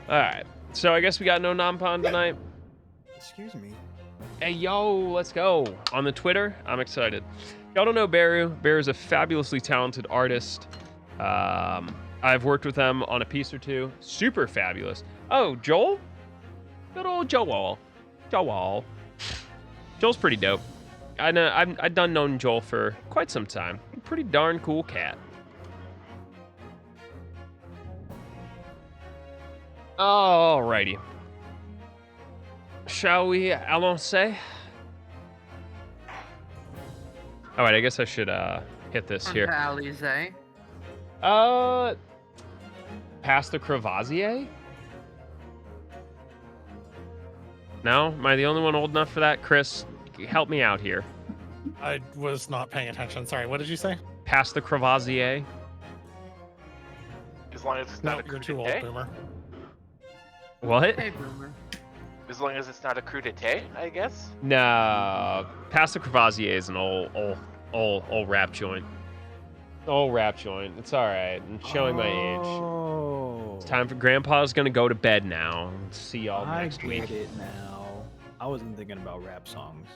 Alright. So I guess we got no non-pon tonight. Excuse me. Hey, yo, let's go. On the Twitter, I'm excited. Y'all don't know Beru. Beru's a fabulously talented artist. I've worked with them on a piece or two. Super fabulous. Oh, Joel? Good old Joel. Joel's pretty dope. I know I've done known Joel for quite some time. Pretty darn cool cat. Alrighty. Shall we allons? Alright, I guess I should hit this here. Alizé. Past the Crevassier? No? Am I the only one old enough for that? Chris, help me out here. I was not paying attention. Sorry, what did you say? Past the Crevassier? As long as it's No, not a you're coup too old, d'etat. boomer. What? Hey, Boomer. As long as it's not a coup d'etat, I guess. No. Past the Crevassier is an old rap joint. Old rap joint. It's alright. I'm showing my age. Oh. It's time for Grandpa's gonna go to bed now. See y'all next I week. get it now. I wasn't thinking about rap songs.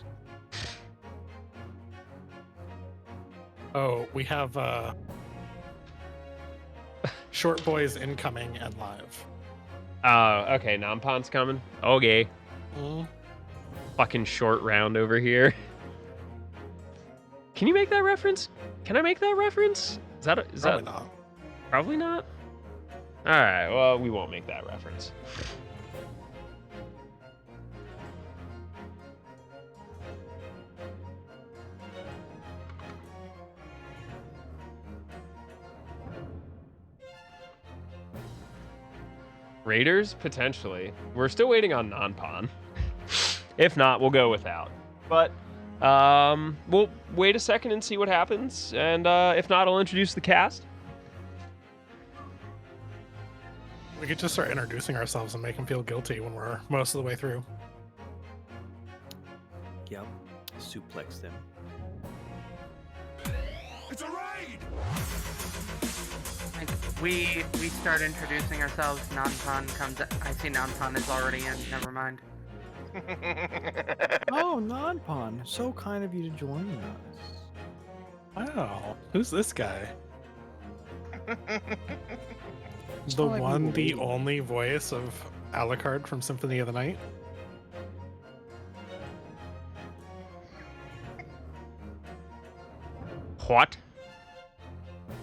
Oh, we have Short Boys incoming and live. Okay, non-pon's coming. Okay. Fucking short round over here. Can you make that reference? Can I make that reference? Is Probably that not. probably not? Alright, well, we won't make that reference. Raiders? Potentially. We're still waiting on non-pon. If not, we'll go without. But we'll wait a second and see what happens. And if not, I'll introduce the cast. We could just start introducing ourselves and make them feel guilty when we're most of the way through. Yep. Suplex them. It's a raid! We start introducing ourselves. Non-pon comes. I see non-pon is already in. Never mind. Oh, non-pon. So kind of you to join us. Wow, who's this guy? It's The not like we one, were the waiting. only voice of Alucard from Symphony of the Night? What?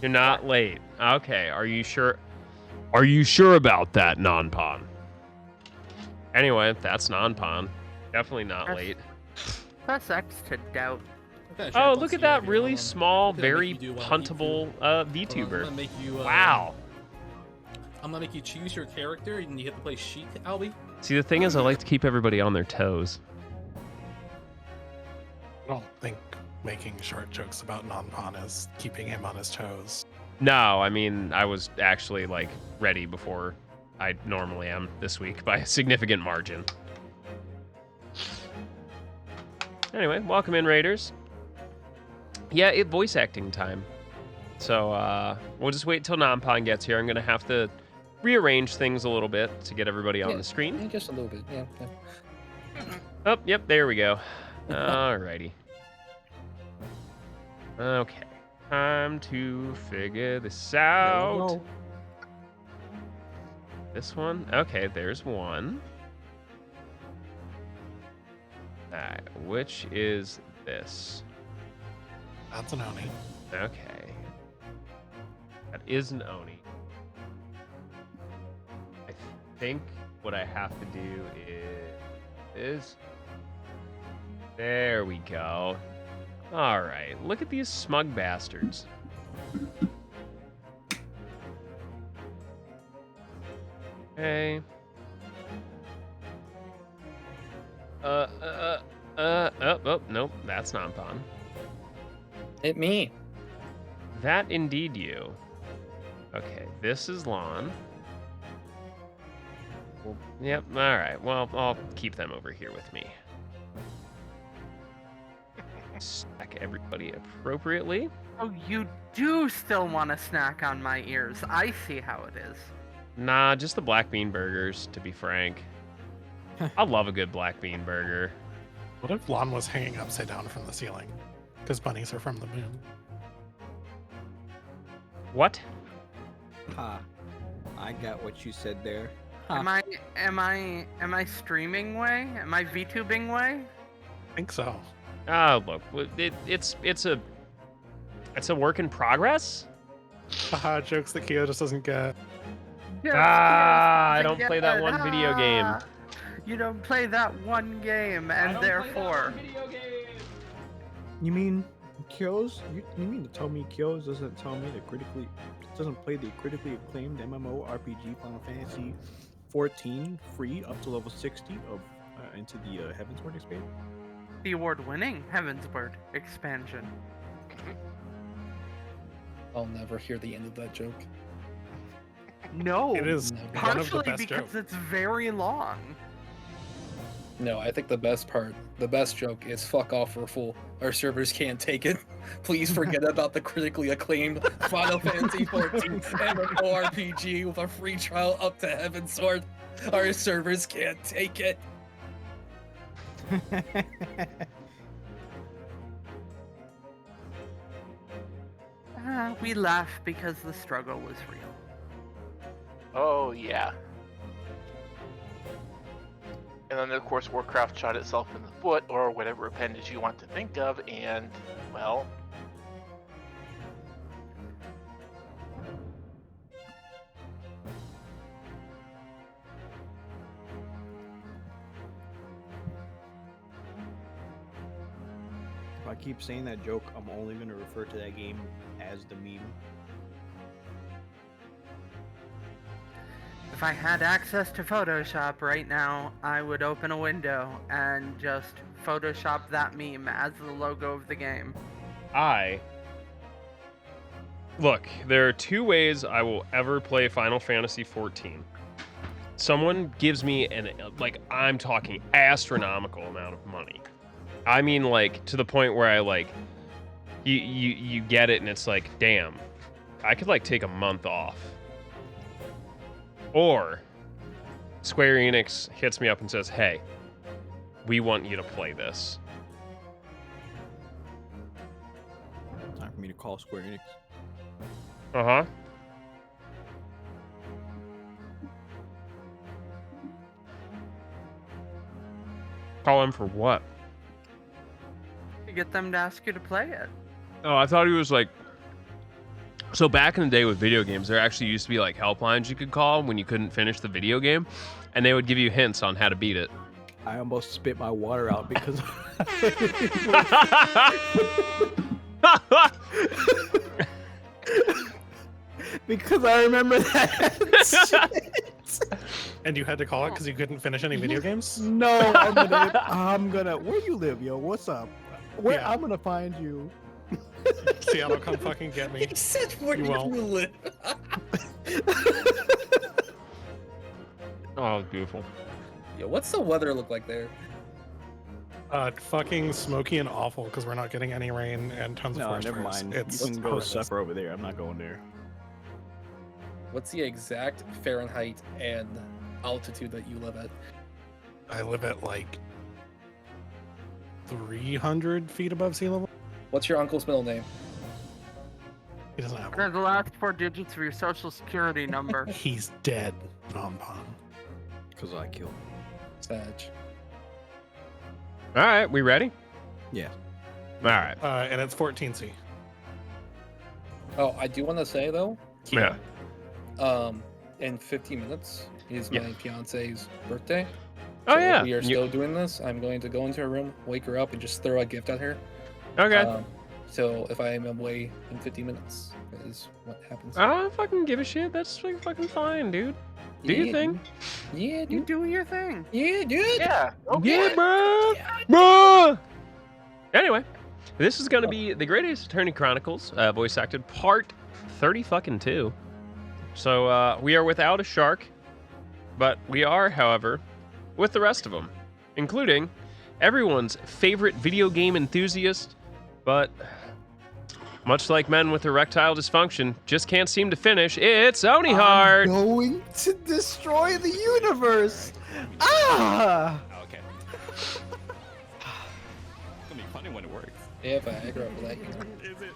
You're not late. Okay, are you sure? Are you sure about that, non-pon? Anyway, that's non-pon. Definitely not Press- late. Press X to doubt. Oh, look at that really small, I'm gonna make very you do one. puntable I'm VTuber. gonna make you. Wow. I'm gonna make you choose your character, and you have to play Sheik, Albie. See, the thing is, I like to keep everybody on their toes. I don't think making short jokes about non-pon is keeping him on his toes. No, I mean, I was actually, like, ready before I normally am this week by a significant margin. Anyway, welcome in, Raiders. Yeah, it's voice acting time. So, we'll just wait till non-pon gets here. I'm going to have to rearrange things a little bit to get everybody on the screen. Yeah, just a little bit. Yeah. Oh, yep, there we go. Alrighty. Okay. Time to figure this out. go. This one? Okay, there's one. Alright, which is this? That's an Oni. Okay. That is an Oni. I think what I have to do is... There we go. Alright, look at these smug bastards. Okay. Oh, nope, that's non-pon. Hit me. That indeed you. Okay, this is Lon. Well, yep, alright, well, I'll keep them over here with me. Stack everybody appropriately. Oh, you do still want to snack on my ears. I see how it is. Nah, just the black bean burgers, to be frank. I love a good black bean burger. What if Lon was hanging upside down from the ceiling? Because bunnies are from the moon. What? Ha. I got what you said there. Am I streaming way? Am I VTubing way? I think so. Oh, look, it's a work in progress. Haha, jokes that Keo just doesn't get. I don't play that one video game. You don't play that one game, and therefore. You mean Kills? You mean to tell me Kills doesn't play the critically acclaimed MMORPG Final Fantasy 14 free up to level 60 of into the Heavensward expansion? The award-winning Heavensward expansion. I'll never hear the end of that joke. No, It is No. one of the partially best because jokes. it's very long. No, I think the best joke is fuck off for full. Our servers can't take it. Please forget about the critically acclaimed Final Fantasy 14 MMORPG with a free trial up to Heavensward. Our servers can't take it. We laugh because the struggle was real. Oh, yeah. And then, of course, Warcraft shot itself in the foot, or whatever appendage you want to think of, and, well... If I keep saying that joke, I'm only going to refer to that game as the meme. If I had access to Photoshop right now, I would open a window and just Photoshop that meme as the logo of the game. Look, there are two ways I will ever play Final Fantasy 14. Someone gives me I'm talking astronomical amount of money. I mean, like, to the point where I, like, you get it and it's like, damn, I could, like, take a month off. Or Square Enix hits me up and says, hey, we want you to play this. Time for me to call Square Enix. Uh-huh. Call him for what? To get them to ask you to play it. Oh, I thought he was like... So back in the day with video games, there actually used to be like helplines you could call when you couldn't finish the video game, and they would give you hints on how to beat it. I almost spit my water out because because I remember that shit. And you had to call it because you couldn't finish any video games? No, I'm gonna. Where you live, yo? What's up? Where Yeah. I'm gonna find you. Seattle, come fucking get me. He said where You you won't. live. Oh, beautiful. Yo, what's the weather look like there? Fucking smoky and awful because we're not getting any rain and tons of No, forest never fires. mind. It's You can go horrendous. suffer over there. I'm not going there. What's the exact Fahrenheit and altitude that you live at? I live at like 300 feet above sea level. What's your uncle's middle name? He doesn't have They're one. the last four digits of your social security number. He's dead, non-pun. Cause I killed. Sag. All right, we ready? Yeah. All right. And it's 14C. Oh, I do want to say though, Yeah. in 15 minutes is Yeah. my fiance's birthday. Oh, So if yeah. we are You- still doing this. I'm going to go into her room, wake her up, and just throw a gift at her. Okay. So if I am away in 50 minutes, is what happens. I don't fucking give a shit. That's like fucking fine, dude. Do your thing. Yeah, You dude. do your thing. Yeah, dude. Yeah, okay. Yeah, bro. Bro. Anyway, this is gonna be the Greatest Attorney Chronicles, voice acted part 30 So we are without a shark, but we are, however, with the rest of them, including everyone's favorite video game enthusiast, but Much like men with erectile dysfunction, just can't seem to finish. It's Onihard. I'm going to destroy the universe. Ah! Okay. It's gonna be funny when it works. If I Eggert will let you. Is it?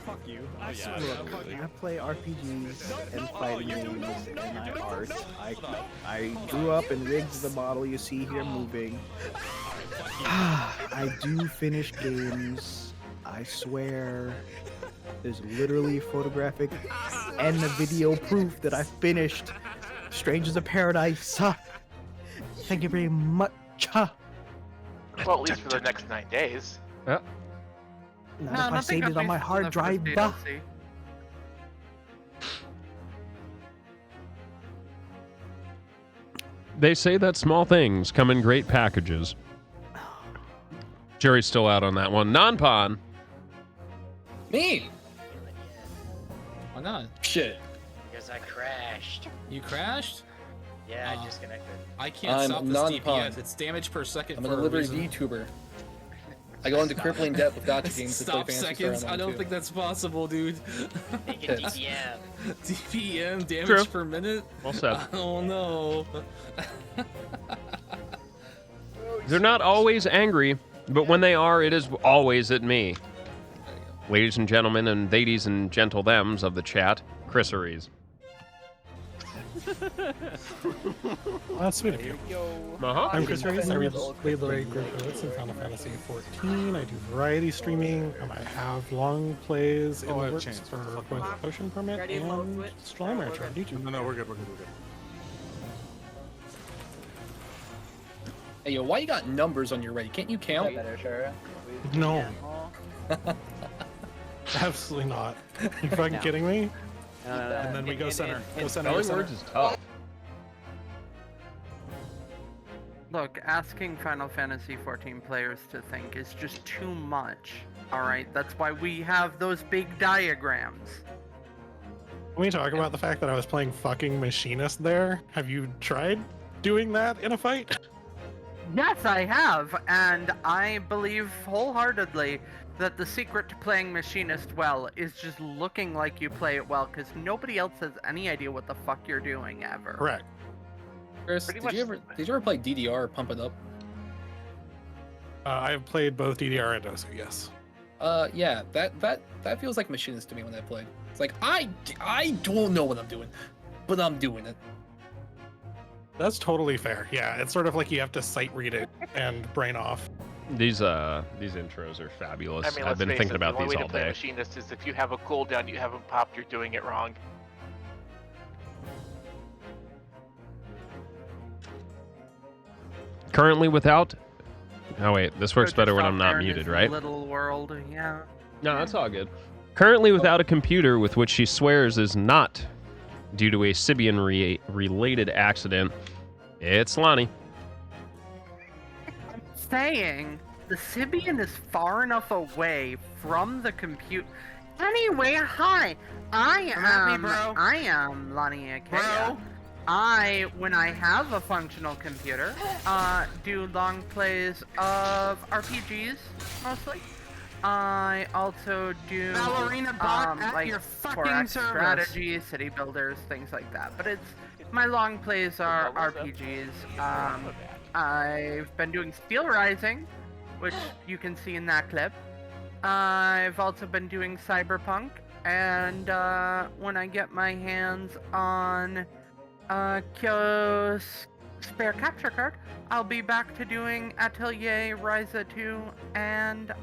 Fuck you. Oh, yeah, absolutely. I play RPGs and fighting games and I art. I grew up in rigs the model you see here moving. I do finish games. I swear. There's literally photographic and the video proof that I finished Strangers of Paradise. Thank you very much. Well, at least for the next 9 days. Yeah. Not if I saved it on my hard drive. They say that small things come in great packages. Jerry's still out on that one. Non-pawn. Me? Why not? Shit. Because I crashed. You crashed? Yeah, I disconnected. I can't I'm stop this non-pawn. DPS. It's damage per second. I'm a for delivery reason. VTuber. I go into crippling debt with gacha games to play Stop Fantasy seconds. Star I don't Online think that's possible, dude. Make it DPM. DPM damage True. per minute. Well said. Oh no. They're not always angry, but when they are, it is always at me. Ladies and gentlemen, and ladies and gentle thems of the chat, Chrisseries. Well, that's sweet of you. Uh-huh. I'm Chris Reese. I play the Great Blitz in Final Fantasy 14. I do variety streaming. I have long plays in the works for going to Potion Permit and Strong Marcher on YouTube. No, we're good. We're good. Hey, yo, why you got numbers on your right? Can't you count? No. Absolutely not. You fucking kidding me? And then we go center. Go center. Go Spelling center. words is tough. Look, asking Final Fantasy 14 players to think is just too much. Alright, that's why we have those big diagrams. Can we talk about the fact that I was playing fucking Machinist there? Have you tried doing that in a fight? Yes, I have, and I believe wholeheartedly that the secret to playing Machinist well is just looking like you play it well, because nobody else has any idea what the fuck you're doing ever. Correct. Chris, Pretty did much- you ever play DDR or Pump It Up? I've played both DDR and OSU, yes. Yeah, that feels like Machinist to me when I play. It's like I don't know what I'm doing, but I'm doing it. That's totally fair. Yeah, it's sort of like you have to sight read it and brain off. These intros are fabulous. I mean, I've let's been face thinking it, about the only these way all to play day. Machinist is if you have a cooldown, you haven't popped, you're doing it wrong. Currently without... Oh wait, this works So better just when out I'm there not in muted, this right? Little world, yeah. No, that's all good. Currently without a computer with which she swears is not due to a Sibian-related accident, it's Lonnie. Saying the Sibian is far enough away from the compute. Anyway, hi. I am Lonnie Acadia. When I have a functional computer, do long plays of RPGs mostly. I also do Ballerina bot at like your fucking 4X service. strategy, city builders, things like that. But it's my long plays are RPGs. I've been doing Steel Rising, which you can see in that clip. I've also been doing Cyberpunk, and when I get my hands on Kyo's spare capture card, I'll be back to doing Atelier, Ryza 2, and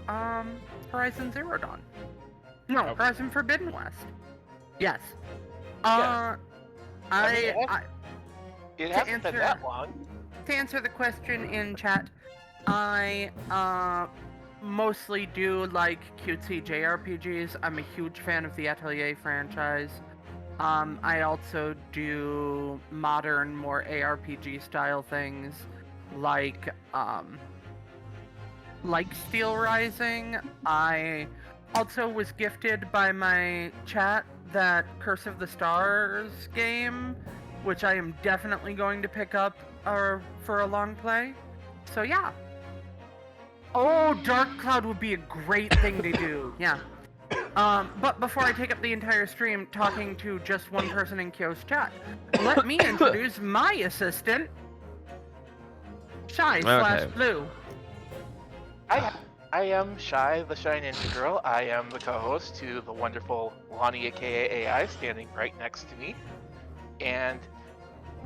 Horizon Zero Dawn. No, Okay. Horizon Forbidden West. Yes. Yeah. I It To hasn't been answer- that long. to answer the question in chat, I mostly do like cutesy JRPGs. I'm a huge fan of the Atelier franchise. I also do modern, more ARPG style things, like Steel Rising. I also was gifted by my chat that Curse of the Stars game, which I am definitely going to pick up for a long play. So yeah. Oh, Dark Cloud would be a great thing to do. Yeah. But before I take up the entire stream talking to just one person in Kyo's chat, let me introduce my assistant, Shy/Blue. I am Shy, the Shy Ninja Girl. I am the co-host to the wonderful Lonnie, aka AI, standing right next to me. And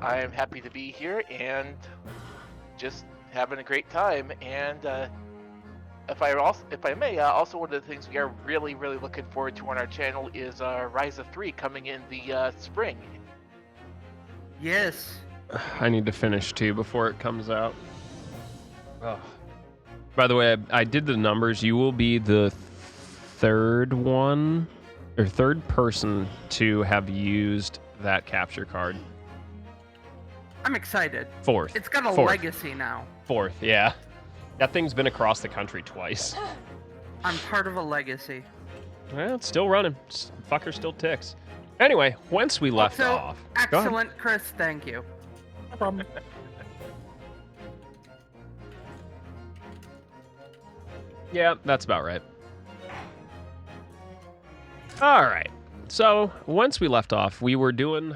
I am happy to be here and just having a great time. And if I may, also one of the things we are really looking forward to on our channel is Rise of 3 coming in the spring. Yes. I need to finish 2 before it comes out. Oh. By the way, I did the numbers. You will be the third person to have used that capture card. I'm excited. Fourth. It's got a legacy now. Fourth, yeah. That thing's been across the country twice. I'm part of a legacy. Well, it's still running. Fucker still ticks. Anyway, once we left Also, off. Excellent, Chris. Thank you. No problem. Yeah, that's about right. All right. So once we left off, we were doing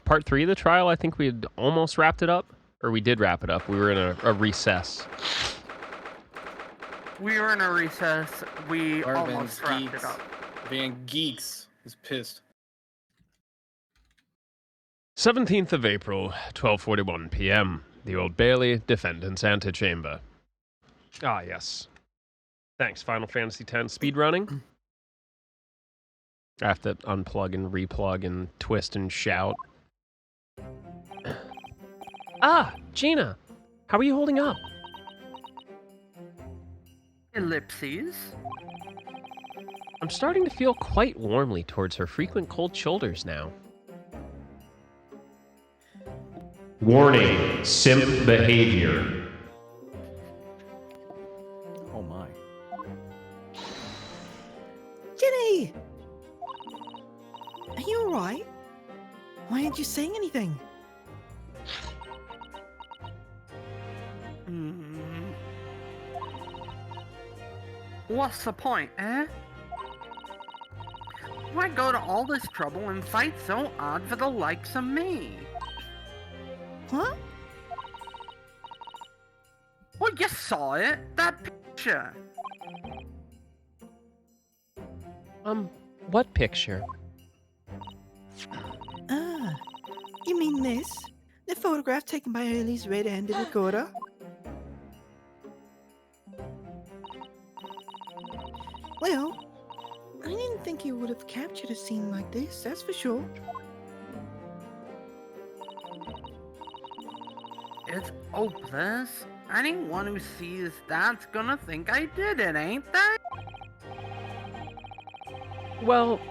part 3 of the trial. I think we had almost wrapped it up, or we did wrap it up. We were in a recess. We were in a recess. We almost wrapped it up. Van Geeks is pissed. 17th of April, 12:41 p.m. The Old Bailey Defendant's Antechamber. Ah, yes. Thanks, Final Fantasy X speedrunning. I have to unplug and replug and twist and shout. Ah, Gina. How are you holding up? Ellipses. I'm starting to feel quite warmly towards her frequent cold shoulders now. Warning, simp behavior. Oh my. Ginny! Are you alright? Why aren't you saying anything? What's the point, eh? Why go to all this trouble and fight so odd for the likes of me? Huh? Well, you saw it. That picture. What picture? Ah, you mean this? The photograph taken by Early's red-handed recorder? Well, I didn't think you would have captured a scene like this, that's for sure. It's hopeless. Anyone who sees that's gonna think I did it, ain't they? Well,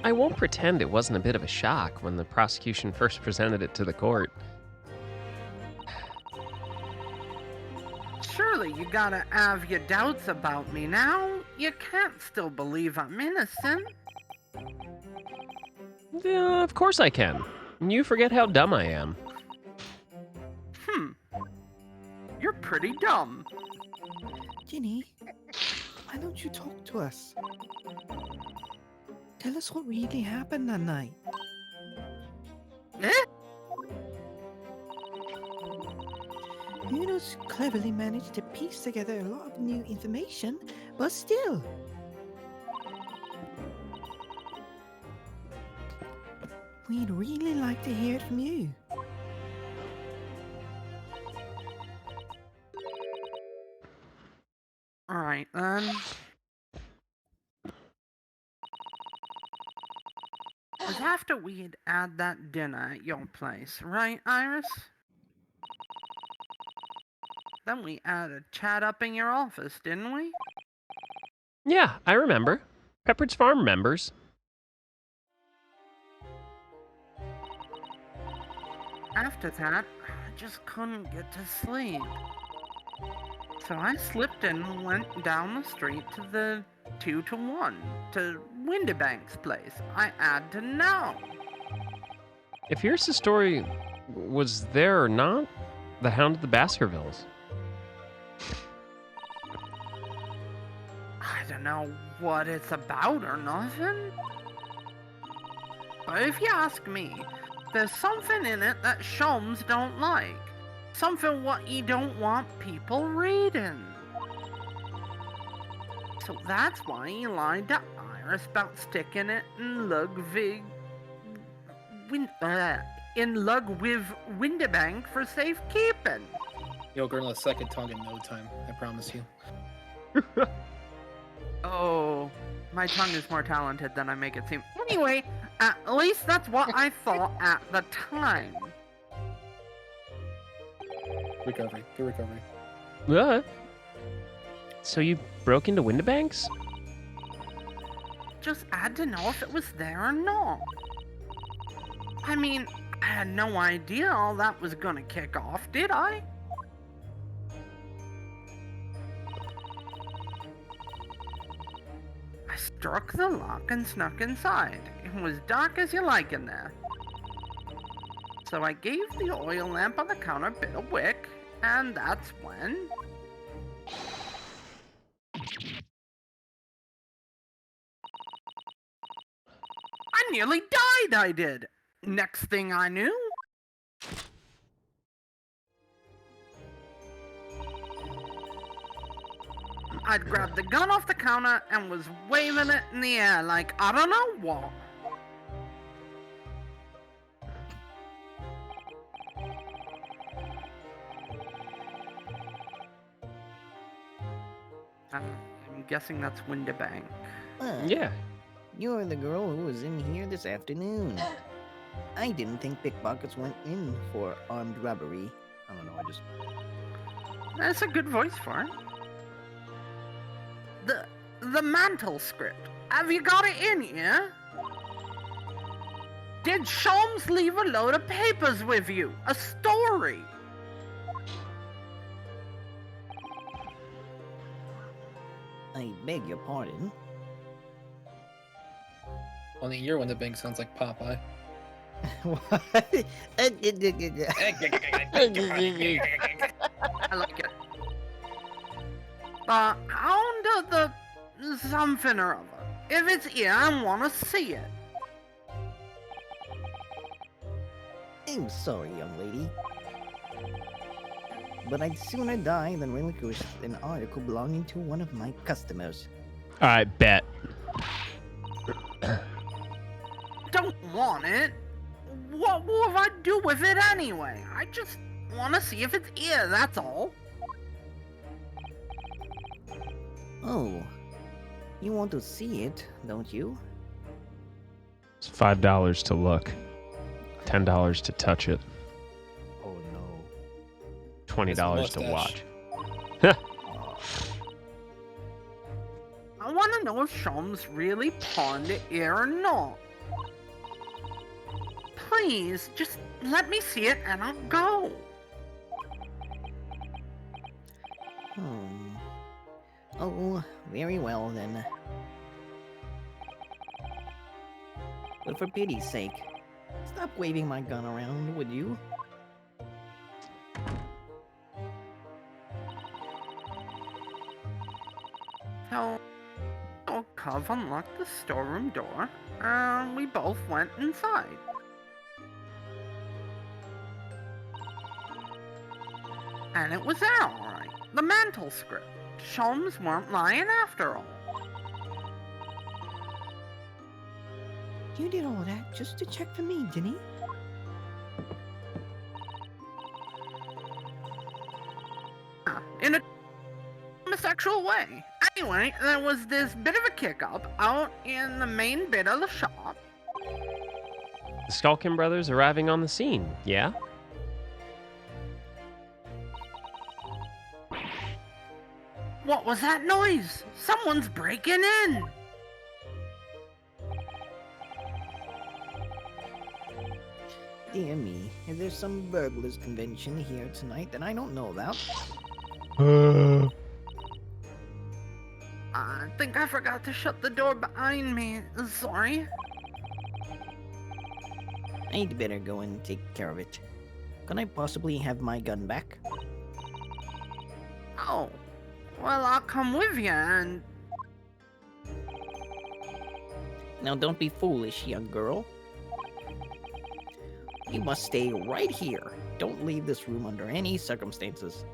I won't pretend it wasn't a bit of a shock when the prosecution first presented it to the court. Surely you gotta have your doubts about me now. You can't still believe I'm innocent. Yeah, of course I can. You forget how dumb I am. You're pretty dumb. Ginny, why don't you talk to us? Tell us what really happened that night. Eh? Uno's cleverly managed to piece together a lot of new information, but still. We'd really like to hear it from you. Alright then. It was after we'd had that dinner at your place, right, Iris? Then we had a chat up in your office, didn't we? Yeah, I remember. Pepperidge Farm members. After that, I just couldn't get to sleep. So I slipped in and went down the street to the 2-to-1 to Windybank's place. I had to know. If here's the story, was there or not the Hound of the Baskervilles? I don't know what it's about or nothing. But if you ask me, there's something in it that Shums don't like. Something what he don't want people reading. So that's why he lied to Iris about sticking it in lug with Windibank for safekeeping. You'll learn a second tongue in no time, I promise you. Oh, my tongue is more talented than I make it seem. Anyway, at least that's what I thought at the time. Recovery. Good recovery. So you broke into Windibanks? Just had to know if it was there or not. I mean, I had no idea all that was gonna kick off, did I? I struck the lock and snuck inside. It was dark as you like in there. So I gave the oil lamp on the counter a bit of wick, and that's when... I nearly died, I did! Next thing I knew... I'd grabbed the gun off the counter and was waving it in the air like I don't know what. I'm guessing that's Windibank. Yeah. You're the girl who was in here this afternoon. I didn't think pickpockets went in for armed robbery. I don't know, That's a good voice for it. The mantle script. Have you got it in here? Did Sholmes leave a load of papers with you? A story? I beg your pardon. Only your Windibank sounds like Popeye. What? I like it. Hound of the something or other. If it's here, I want to see it. I'm sorry, young lady. But I'd sooner die than relinquish an article belonging to one of my customers. Alright, bet. Don't want it. What will I do with it anyway? I just want to see if it's here, that's all. Oh, you want to see it, don't you? It's $5 to look. $10 to touch it. Oh no. $20 to watch. I want to know if Sholmes really pawned it here or not. Please, just let me see it and I'll go. Oh, very well then. But for pity's sake, stop waving my gun around, would you? So, Cov unlocked the storeroom door, we both went inside. And it was there, alright. The mantle script. Sholmes weren't lying after all. You did all that just to check for me, didn't he? In a homosexual way. Anyway, there was this bit of a kick-up out in the main bit of the shop. The Skulkin brothers arriving on the scene, yeah? What was that noise? Someone's breaking in! Dear me, is there some burglars convention here tonight that I don't know about? I think I forgot to shut the door behind me. Sorry. I'd better go and take care of it. Can I possibly have my gun back? Oh. Well, I'll come with you and... Now don't be foolish, young girl. You must stay right here. Don't leave this room under any circumstances.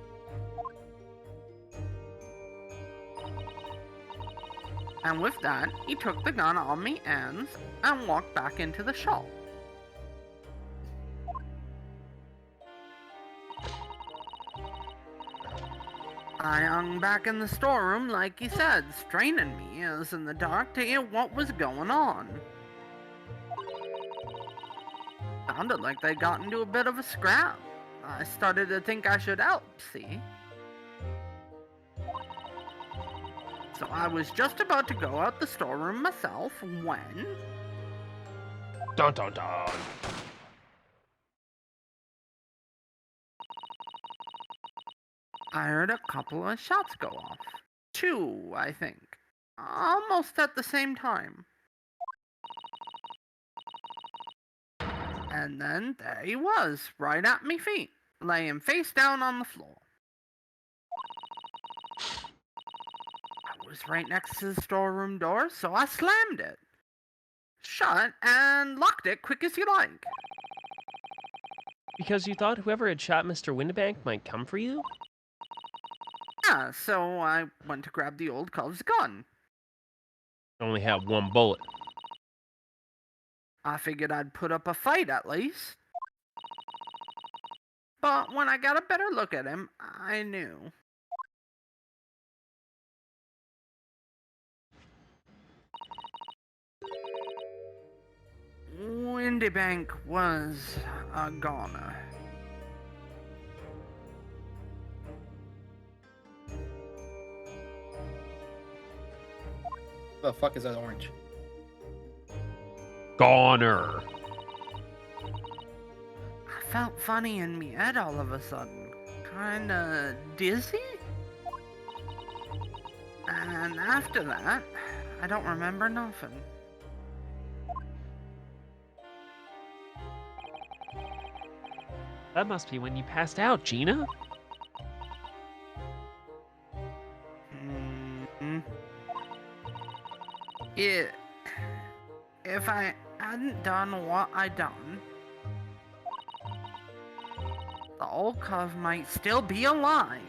And with that, he took the gun on me ends and walked back into the shop. I hung back in the storeroom like he said, straining me ears in the dark to hear what was going on. Sounded like they got into a bit of a scrap. I started to think I should help, see? So I was just about to go out the storeroom myself when... Dun dun dun. I heard a couple of shots go off. 2, I think. Almost at the same time. And then there he was, right at me feet, laying face down on the floor. I was right next to the storeroom door, so I slammed it shut and locked it quick as you like. Because you thought whoever had shot Mr. Windibank might come for you? Yeah, so I went to grab the old cove's gun. Only have one bullet. I figured I'd put up a fight at least. But when I got a better look at him, I knew. Windibank was a goner. The fuck is that orange? Goner. I felt funny in me head all of a sudden. Kinda dizzy? And after that, I don't remember nothing. That must be when you passed out, Gina. If I hadn't done what I done, the old cove might still be alive.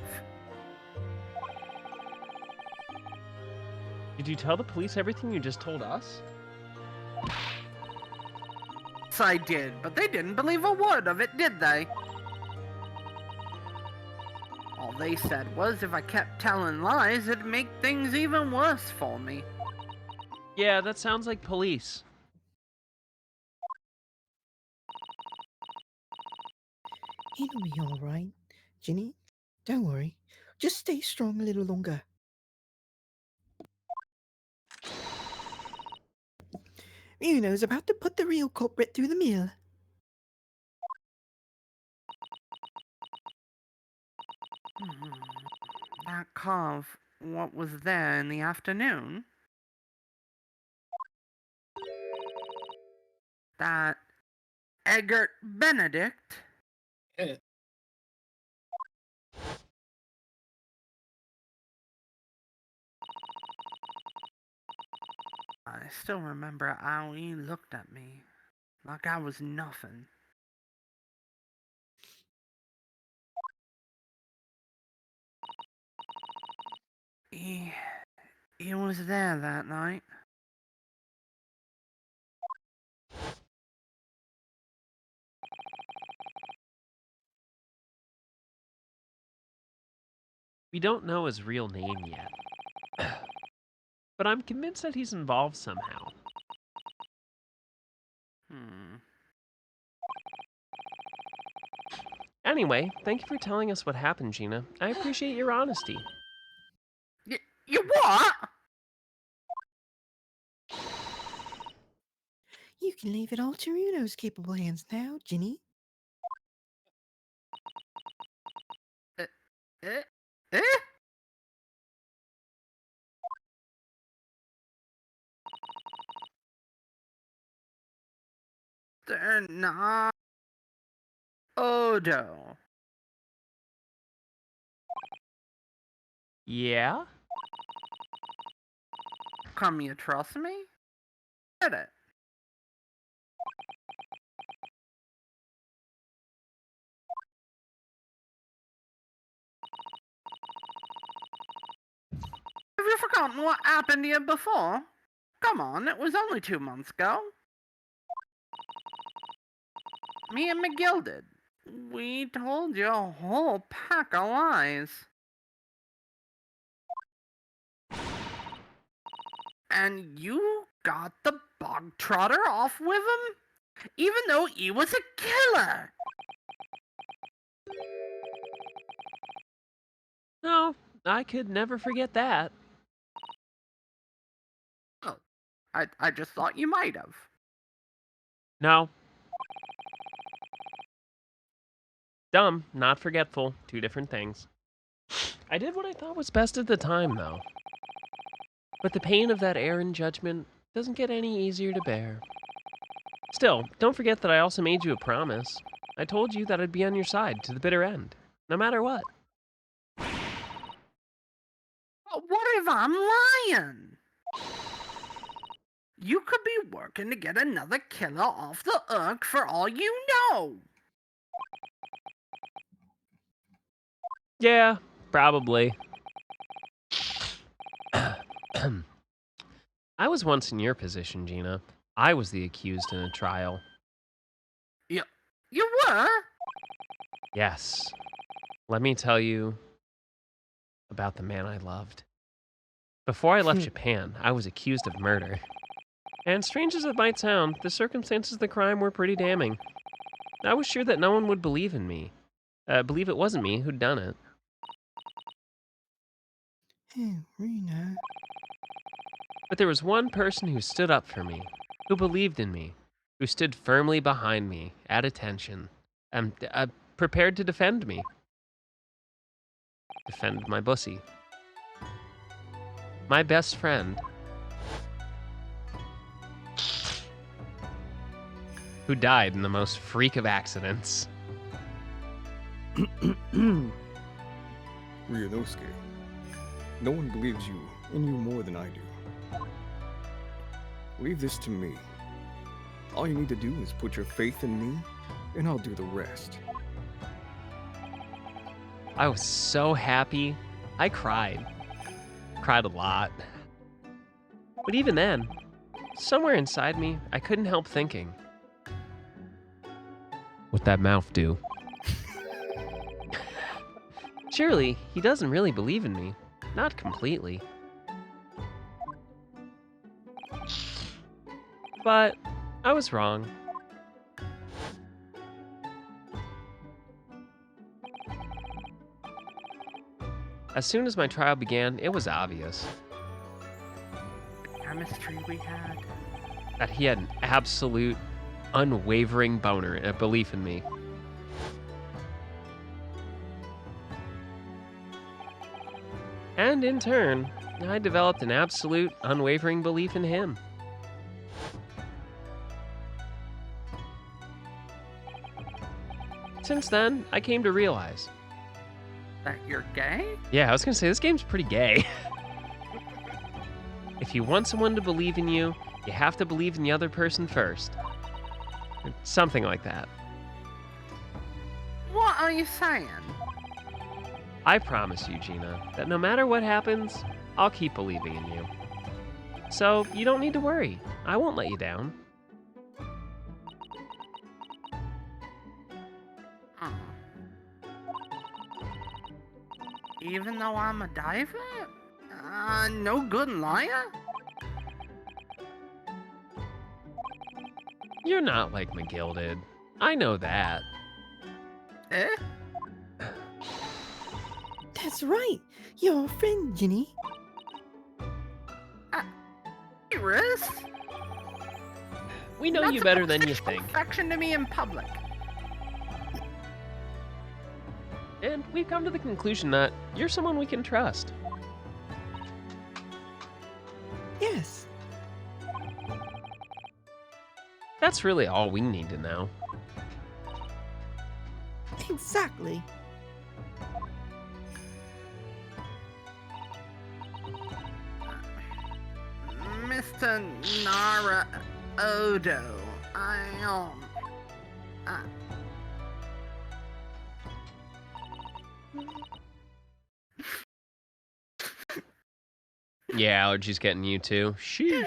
Did you tell the police everything you just told us? Yes, I did, but they didn't believe a word of it, did they? All they said was if I kept telling lies, it'd make things even worse for me. Yeah, that sounds like police. It'll be all right. Ginny, don't worry. Just stay strong a little longer. Muno's about to put the real culprit through the mill. That cove, what was there in the afternoon? That Eggert Benedict? Yeah. I still remember how he looked at me, like I was nothing. He was there that night. We don't know his real name yet. But I'm convinced that he's involved somehow. Anyway, thank you for telling us what happened, Gina. I appreciate your honesty. You what? You can leave it all to Muno's capable hands now, Ginny. Eh? They're not. Odo. Yeah? Come, you trust me? Get it. Have you forgotten what happened to you before? Come on, it was only 2 months ago. Me and McGill did. We told you a whole pack of lies. And you got the bog trotter off with him? Even though he was a killer! No, I could never forget that. Oh, I just thought you might have. No. Dumb, not forgetful. Two different things. I did what I thought was best at the time, though. But the pain of that error in judgment doesn't get any easier to bear. Still, don't forget that I also made you a promise. I told you that I'd be on your side to the bitter end, no matter what. What if I'm lying? You could be working to get another killer off the hook for all you know. Yeah, probably. I was once in your position, Gina. I was the accused in a trial. You were? Yes. Let me tell you about the man I loved. Before I left Japan, I was accused of murder. And strange as it might sound, the circumstances of the crime were pretty damning. I was sure that no one would believe in me. Believe it wasn't me who'd done it. Hey, Rena. But there was one person who stood up for me, who believed in me, who stood firmly behind me, at attention, and prepared to defend me. Defend my bussy. My best friend. Who died in the most freak of accidents. Ryunosuke, no one believes you in you more than I do. Leave this to me. All you need to do is put your faith in me, and I'll do the rest. I was so happy. I cried. Cried a lot. But even then, somewhere inside me, I couldn't help thinking. What'd that mouth do? Surely, he doesn't really believe in me. Not completely. But I was wrong. As soon as my trial began, it was obvious The chemistry we had. that he had an absolute, unwavering belief in me. And in turn, I developed an absolute, unwavering belief in him. Since then, I came to realize. That you're gay? Yeah, I was gonna say, this game's pretty gay. If you want someone to believe in you, you have to believe in the other person first. Or something like that. What are you saying? I promise you, Gina, that no matter what happens, I'll keep believing in you. So, you don't need to worry. I won't let you down. Oh. Even though I'm a diver? No good liar? You're not like McGill did. I know that. Eh? That's right. You're a friend, Ginny. Iris? We know you better than you think. Affection to me in public. And we've come to the conclusion that you're someone we can trust. Yes. That's really all we need to know. Exactly. Mr. Nara, Odo. Yeah, allergies getting you too. Sheesh.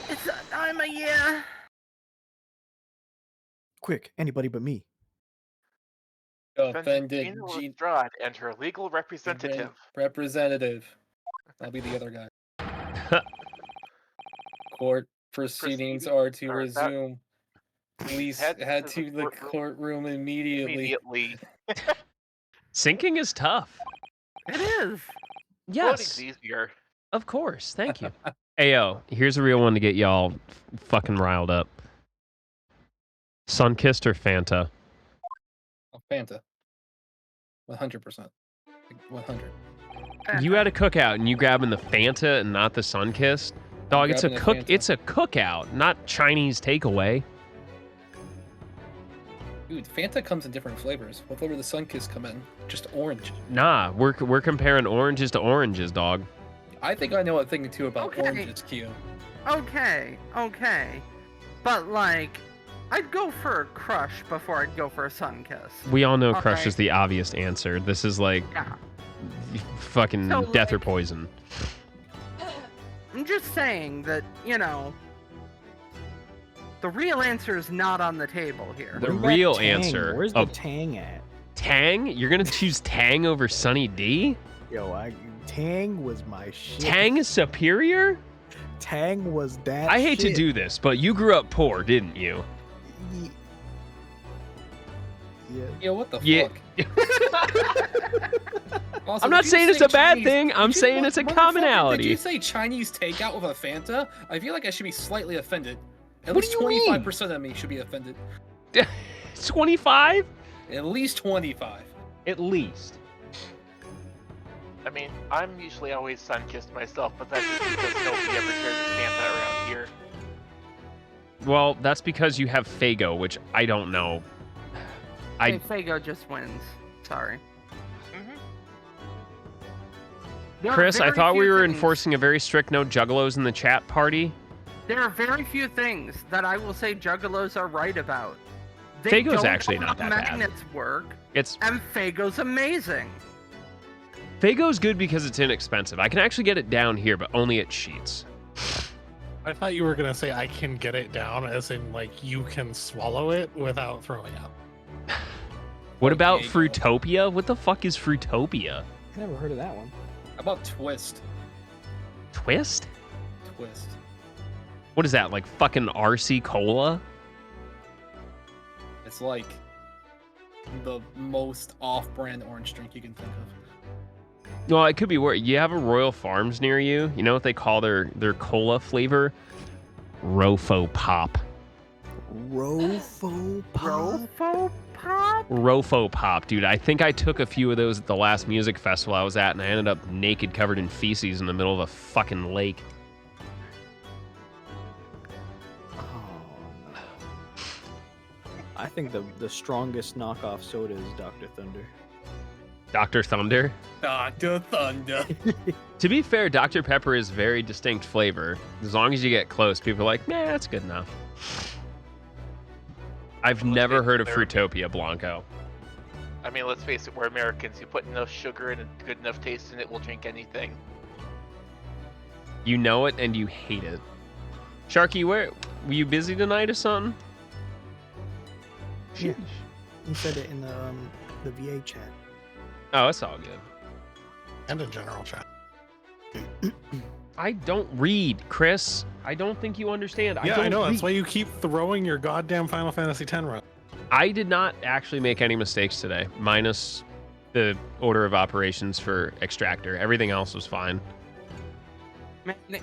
It's that time of year. Quick, anybody but me. Offended Gina Lestrade and her legal representative. representative. I'll be the other guy. Court proceedings are to resume. Police head to the courtroom immediately. Syncing is tough. It is. Yes. Voting's easier. Of course. Thank you. Ayo, here's a real one to get y'all fucking riled up. Sunkissed or Fanta? Fanta. 100%. 100. You had a cookout and you grabbing the Fanta and not the Sunkissed? Dog, it's a grabbing the Fanta. It's a cookout, not Chinese takeaway. Dude, Fanta comes in different flavors. What flavor the Sunkist come in? Just orange. Nah, we're comparing oranges to oranges, dog. I think I know a thing or two about Okay. oranges, Kyo. Okay. But like, I'd go for a Crush before I'd go for a Sunkiss. We all know Crush Okay. is the obvious answer. This is like Yeah. fucking So, death or like- poison. I'm just saying that, the real answer is not on the table here. The Bring back real Tang. answer. Where's Oh, the Tang at? Tang? You're gonna choose Tang over Sunny D? Yo, Tang was my shit. Tang is superior? Tang was that. I hate to shit. do this, but you grew up poor, didn't you? Yeah. Yo, what the Yeah. fuck? Also, I'm not did you saying it's say a bad Chinese- thing. I'm did you- saying it's a motherfucker, Did commonality. you say Chinese takeout with a Fanta? I feel like I should be slightly offended. At What least do you mean? 25% of me should be offended. 25? At least 25. At least. I mean, I'm usually always sun-kissed myself, but that's just because nobody ever cares to stand that around here. Well, that's because you have Fago, which I don't know. Hey, Fago just wins. Sorry. There are Chris, I very thought we few were things- enforcing a very strict no juggalos in the chat party. There are very few things that I will say juggalos are right about. They Fago's don't actually know not how that bad. magnets work, It's and Fago's amazing. Fago's good because it's inexpensive. I can actually get it down here, but only at Sheets. I thought you were gonna say I can get it down, as in like you can swallow it without throwing up. What about Okay, Fruitopia? What the fuck is Fruitopia? I never heard of that one. How about Twist? Twist? Twist. What is that, like fucking RC Cola? It's like the most off-brand orange drink you can think of. Well, it could be where you have a Royal Farms near you. You know what they call their cola flavor? Rofo Pop. Rofo Pop. Rofo Pop? Rofo Pop, dude. I think I took a few of those at the last music festival I was at, and I ended up naked, covered in feces in the middle of a fucking lake. Oh, no. I think the strongest knockoff soda is Dr. Thunder. Dr. Thunder. Dr. Thunder. To be fair, Dr. Pepper is very distinct flavor. As long as you get close, people are like, nah, that's good enough. I've never heard of Fruitopia Blanco. I mean, let's face it, we're Americans. You put enough sugar and a good enough taste in it, we'll drink anything. You know it and you hate it. Sharky, were you busy tonight or something? Yeah. He said it in the VA chat. Oh, it's all good. And in general chat. I don't read, Chris. I don't think you understand. Yeah, I know. That's read. why you keep throwing your goddamn Final Fantasy X run. I did not actually make any mistakes today, minus the order of operations for Extractor. Everything else was fine. Man,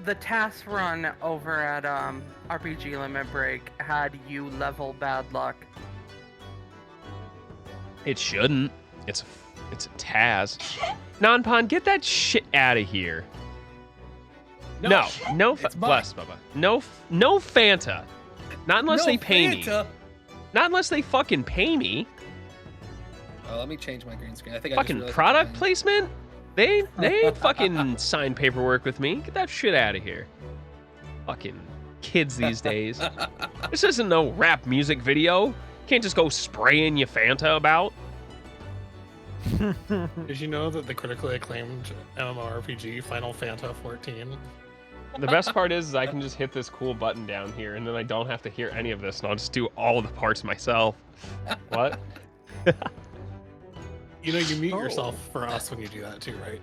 the task run over at RPG Limit Break had you level bad luck. It shouldn't. It's a Taz. Non-Pon, get that shit out of here. No, It's mine. bless, Bubba. No Fanta. Not unless No they pay Fanta. me. Not unless they fucking pay me. Let me change my green screen. I think Fucking I just product placement? They ain't fucking signed paperwork with me. Get that shit out of here. Fucking Kids these days. This isn't no rap music video. You can't just go spraying your Fanta about. Did you know that the critically acclaimed MMORPG Final Fanta 14? The best part is I can just hit this cool button down here, and then I don't have to hear any of this, and I'll just do all the parts myself. What? You know, you mute yourself for us when you do that too, right?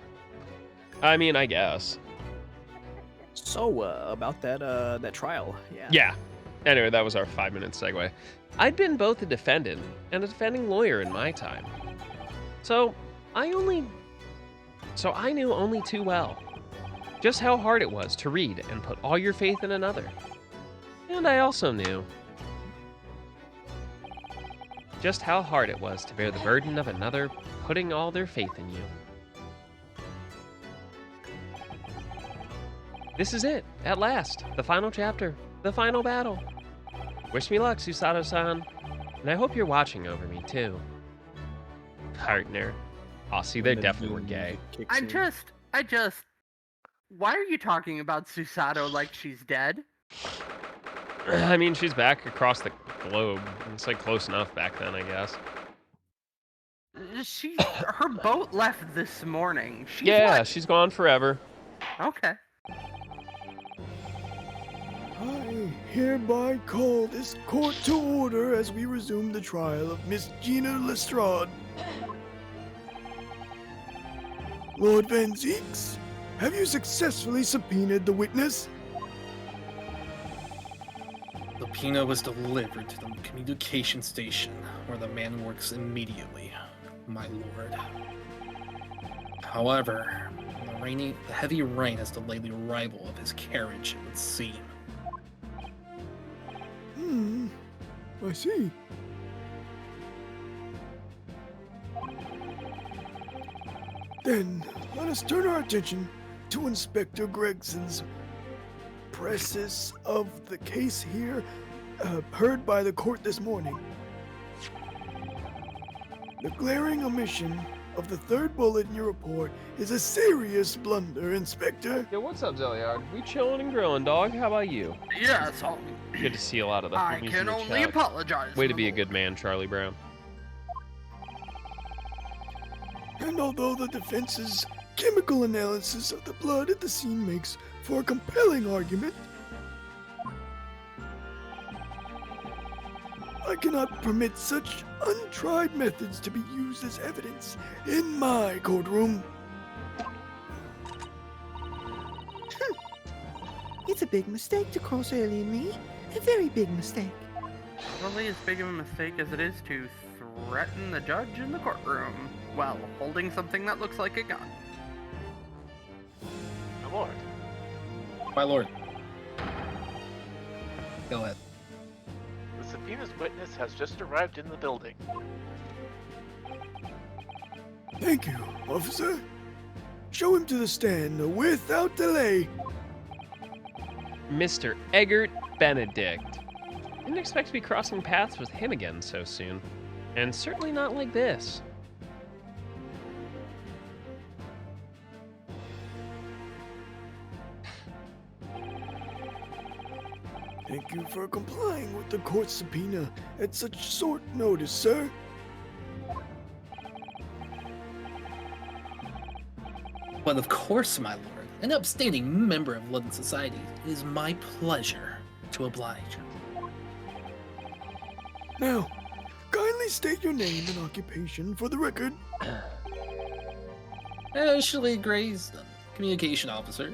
I mean, I guess. So, about that trial, yeah. Yeah. Anyway, that was our 5-minute segue. I'd been both a defendant and a defending lawyer in my time. So I knew only too well just how hard it was to read and put all your faith in another. And I also knew just how hard it was to bear the burden of another putting all their faith in you. This is it, at last, the final chapter, the final battle. Wish me luck, Susato-san, and I hope you're watching over me, too. Partner. Oh, see, they definitely were gay. I just... Why are you talking about Susato like she's dead? I mean, she's back across the globe. It's like close enough back then, I guess. Her boat left this morning. She's gone forever. Okay. I hereby call this court to order as we resume the trial of Miss Gina Lestrade. Lord Van Zeeks, have you successfully subpoenaed the witness? The subpoena was delivered to the communication station, where the man works immediately, my lord. However, the heavy rain has delayed the arrival of his carriage, it would seem. I see. Then, let us turn our attention to Inspector Gregson's presses of the case here, heard by the court this morning. The glaring omission of the third bullet in your report is a serious blunder, Inspector. Yo, what's up, Zeliard? We chilling and grilling, dog. How about you? Yes, Good to see a lot of the I homies can in the only chat. apologize. Way to be a good man, Charlie Brown. And although the defense's chemical analysis of the blood at the scene makes for a compelling argument, I cannot permit such untried methods to be used as evidence in my courtroom. It's a big mistake to cross Ellie and me. A very big mistake. Probably as big of a mistake as it is to threaten the judge in the courtroom while holding something that looks like a gun. My lord. My lord. Go ahead. The subpoena's witness has just arrived in the building. Thank you, officer. Show him to the stand without delay. Mr. Eggert Benedict. Didn't expect to be crossing paths with him again so soon. And certainly not like this. Thank you for complying with the court subpoena at such short notice, sir. But of course, my lord, an upstanding member of London society, it is my pleasure to oblige. Now, kindly state your name and occupation for the record. Ashley Gray's communication officer.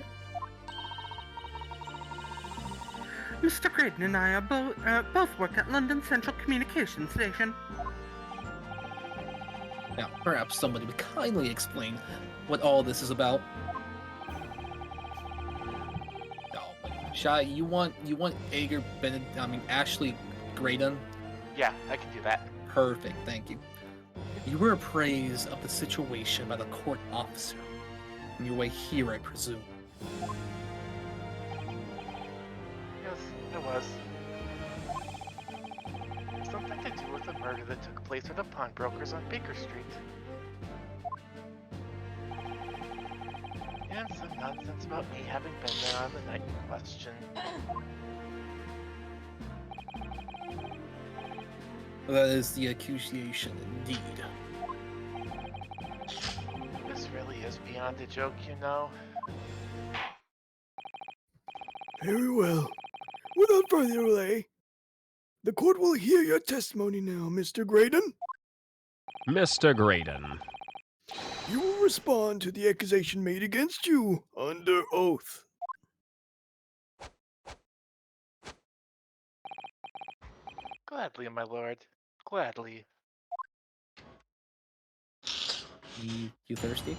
Mr. Graydon and I are both work at London Central Communication Station. Now, perhaps somebody would kindly explain what all this is about. Shy, you want Eggert Ashley Graydon? Yeah, I can do that. Perfect, thank you. You were appraised of the situation by the court officer. On your way here, I presume. Yes, it was. Something to do with the murder that took place at the pawnbrokers on Baker Street. And some nonsense about me having been there on the night in question. That is the accusation indeed. This really is beyond a joke, you know. Very well. Without further delay, the court will hear your testimony now, Mr. Graydon. Mr. Graydon. You will respond to the accusation made against you under oath. Gladly, my lord. Gladly. You thirsty?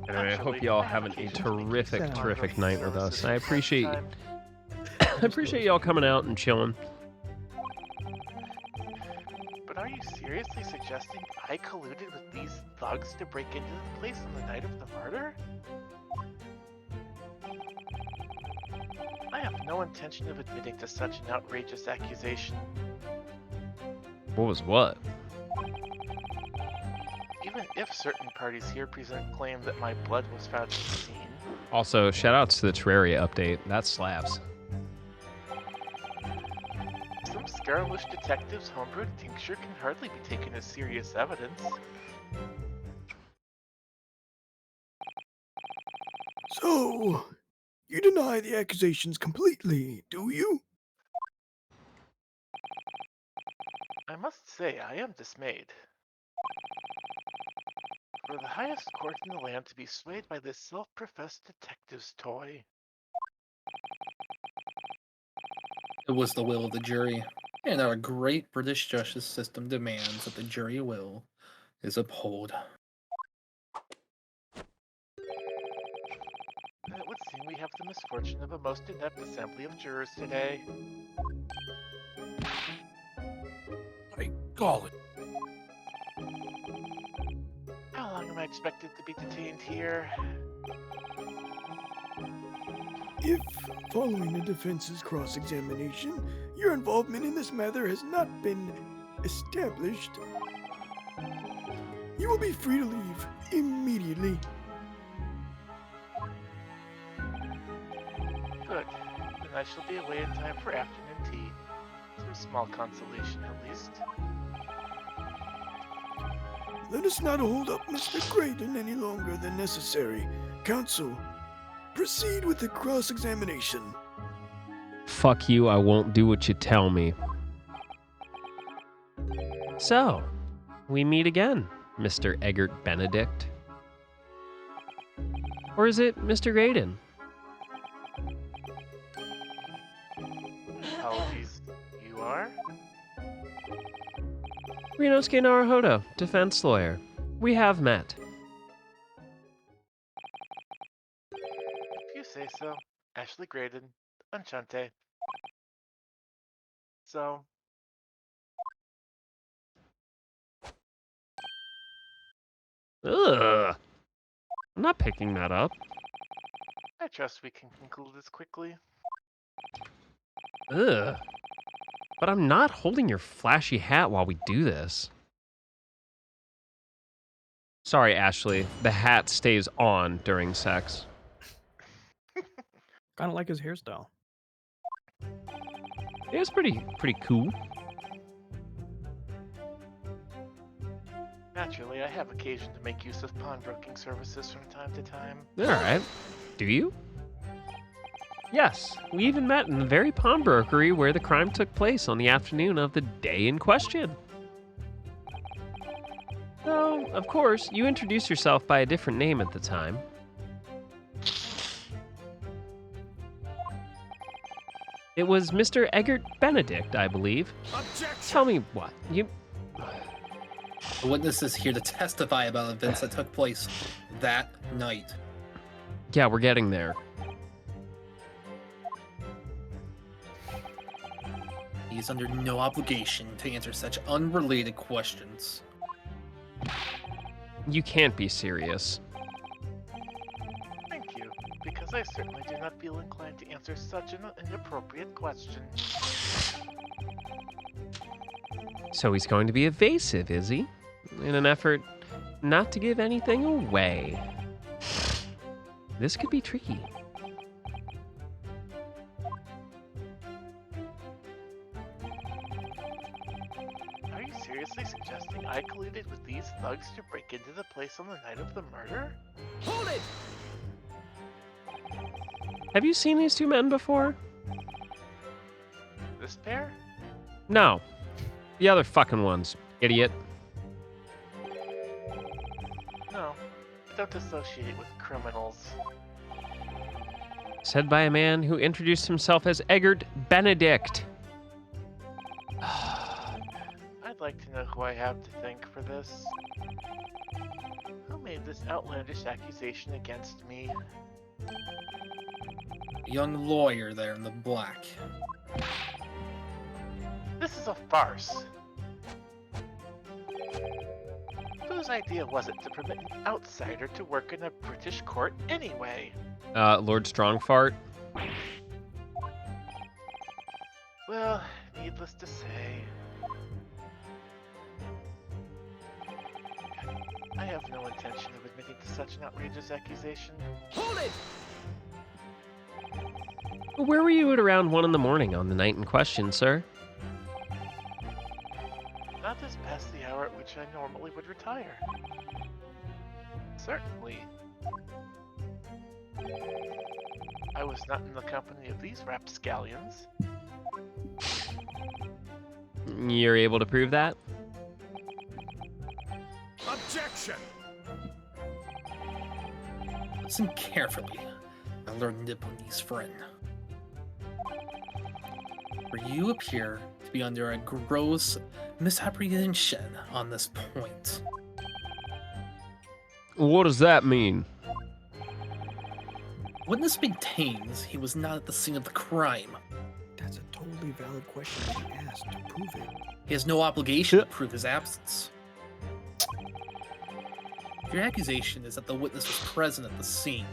Anyway, I hope you all having a terrific night with us. I appreciate y'all coming out and chilling. But are you seriously suggesting I colluded with these thugs to break into the place on the night of the murder? I have no intention of admitting to such an outrageous accusation. What was what? Even if certain parties here present claim that my blood was found at the scene. Also, shoutouts to the Terraria update. That slaps. Some Scarlish detective's homebrewed tincture can hardly be taken as serious evidence. So, you deny the accusations completely, do you? I must say, I am dismayed. For the highest court in the land to be swayed by this self-professed detective's toy. It was the will of the jury, and our great British justice system demands that the jury will is upheld. It would seem we have the misfortune of a most inept assembly of jurors today. I call it. How long am I expected to be detained here? If, following the defense's cross-examination, your involvement in this matter has not been established, you will be free to leave immediately. Good. Then I shall be away in time for afternoon tea. Some small consolation, at least. Let us not hold up Mr. Graydon any longer than necessary. Counsel, proceed with the cross-examination. Fuck you, I won't do what you tell me. So, we meet again, Mr. Eggert Benedict. Or is it Mr. Graydon? Apologies. You are? Rinosuke Naruhodo, defense lawyer. We have met. If you say so. Ashley Graydon. Enchante. So... Ugh. I'm not picking that up. I trust we can conclude this quickly. Ugh. But I'm not holding your flashy hat while we do this. Sorry, Ashley. The hat stays on during sex. Kind of like his hairstyle. Yeah, it's pretty cool. Naturally, I have occasion to make use of pawnbroking services from time to time. Alright. Do you? Yes, we even met in the very pawnbrokery where the crime took place on the afternoon of the day in question. Though, of course, you introduced yourself by a different name at the time. It was Mr. Eggert Benedict, I believe. Objection! Tell me what, you... The witness is here to testify about events that took place that night. Yeah, we're getting there. He is under no obligation to answer such unrelated questions. You can't be serious. Thank you, because I certainly do not feel inclined to answer such an inappropriate question. So he's going to be evasive, is he? In an effort not to give anything away. This could be tricky. seriously suggesting I colluded with these thugs to break into the place on the night of the murder? Hold it! Have you seen these two men before? This pair? No. The other fucking ones, idiot. No, I don't associate with criminals. Said by a man who introduced himself as Eggert Benedict. I'd like to know who I have to thank for this. Who made this outlandish accusation against me? Young lawyer there in the black. This is a farce. Whose idea was it to permit an outsider to work in a British court anyway? Lord Strongfart. Well, needless to say, I have no intention of admitting to such an outrageous accusation. Hold it! Where were you at around 1 a.m. on the night in question, sir? Not this past the hour at which I normally would retire. Certainly. I was not in the company of these rapscallions. You're able to prove that? Objection! Listen carefully, my Lord Nipponi's friend. For you appear to be under a gross misapprehension on this point. What does that mean? Witness maintains he was not at the scene of the crime. That's a totally valid question to ask to prove it. He has no obligation to prove his absence. Your accusation is that the witness was present at the scene.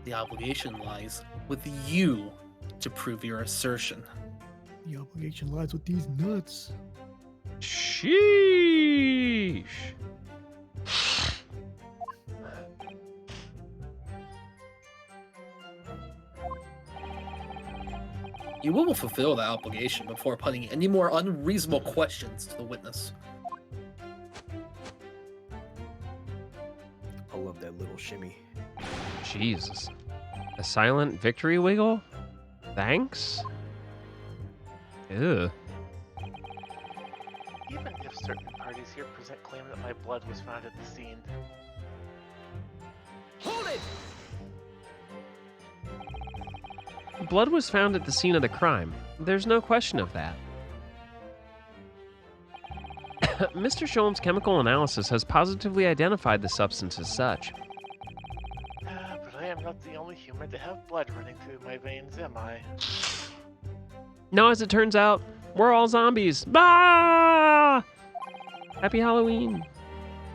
The obligation lies with you to prove your assertion. The obligation lies with these nuts. Sheesh. You will fulfill that obligation before putting any more unreasonable questions to the witness. I love that little shimmy. Jesus. A silent victory wiggle? Thanks? Ew. Even if certain parties here present claim that my blood was found at the scene. Hold it! Blood was found at the scene of the crime. There's no question of that. Mr. Sholm's chemical analysis has positively identified the substance as such. But I am not the only human to have blood running through my veins, am I? No, as it turns out, we're all zombies. Bah! Happy Halloween.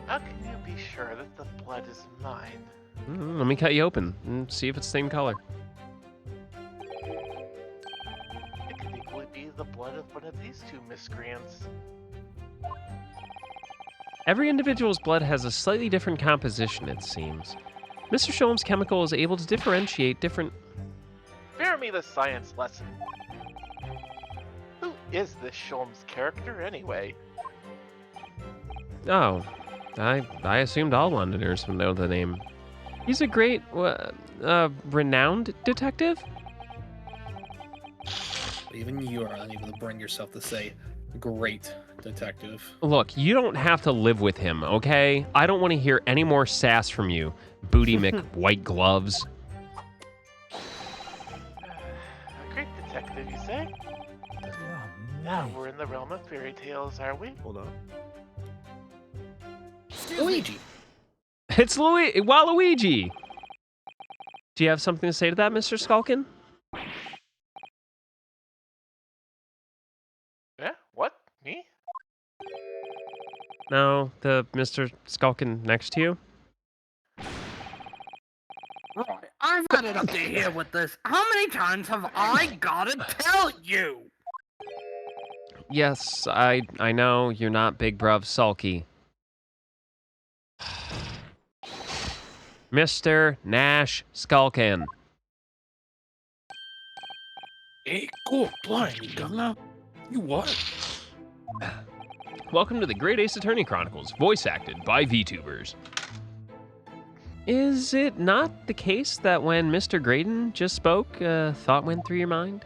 How can you be sure that the blood is mine? Let me cut you open and see if it's the same color. It could equally be the blood of one of these two miscreants. Every individual's blood has a slightly different composition, it seems. Mr. Sholm's chemical is able to differentiate different... Spare me the science lesson. Who is this Sholmes character, anyway? Oh, I assumed all Londoners would know the name. He's a great, renowned detective? Even you are unable to bring yourself to say, great detective. Look, you don't have to live with him, okay? I don't want to hear any more sass from you, Booty McWhite Gloves. A great detective, you say? Now we're in the realm of fairy tales, are we? Hold up. Luigi! It's Waluigi! Do you have something to say to that, Mr. Skulkin? Yeah? What? Me? No, the Mr. Skulkin next to you? Right, I've got it up to here with this. How many times have I gotta tell you? Yes, I know you're not Big Bruv Sulky. Mr. Nash Skulkin. Hey, cool, blimey, Governor. You what? Welcome to the Great Ace Attorney Chronicles, voice acted by VTubers. Is it not the case that when Mr. Graydon just spoke, a thought went through your mind?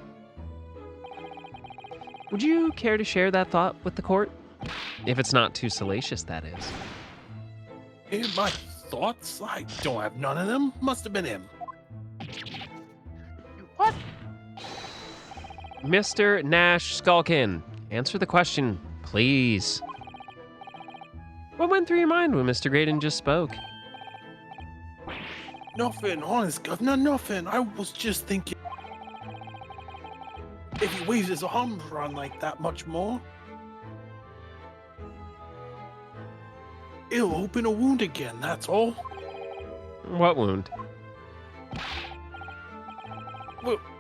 Would you care to share that thought with the court? If it's not too salacious, that is. Hey, my thoughts? I don't have none of them. Must have been him. What? Mr. Nash Skulkin, answer the question, please. What went through your mind when Mr. Graydon just spoke? Nothing, honest, Governor, nothing. I was just thinking, if he waves his arms around like that much more, it'll open a wound again, that's all. What wound?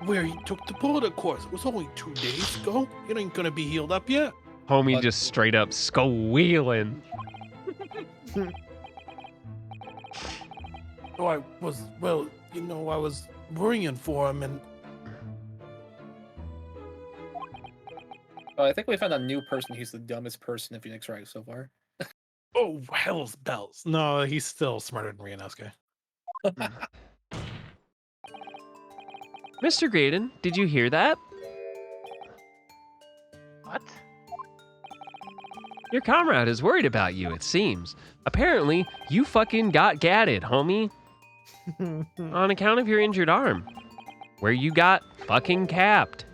Where he took the bullet, of course. It was only 2 days ago. It ain't gonna be healed up yet. Homie just straight up squealing. So I was, well, I was worrying for him, and Oh, I think we found a new person. He's the dumbest person in Phoenix Wright so far. oh, hell's bells. No, he's still smarter than Rianowski. Mr. Graydon, did you hear that? What? Your comrade is worried about you, it seems. Apparently, you fucking got gatted, homie. On account of your injured arm. Where you got fucking capped.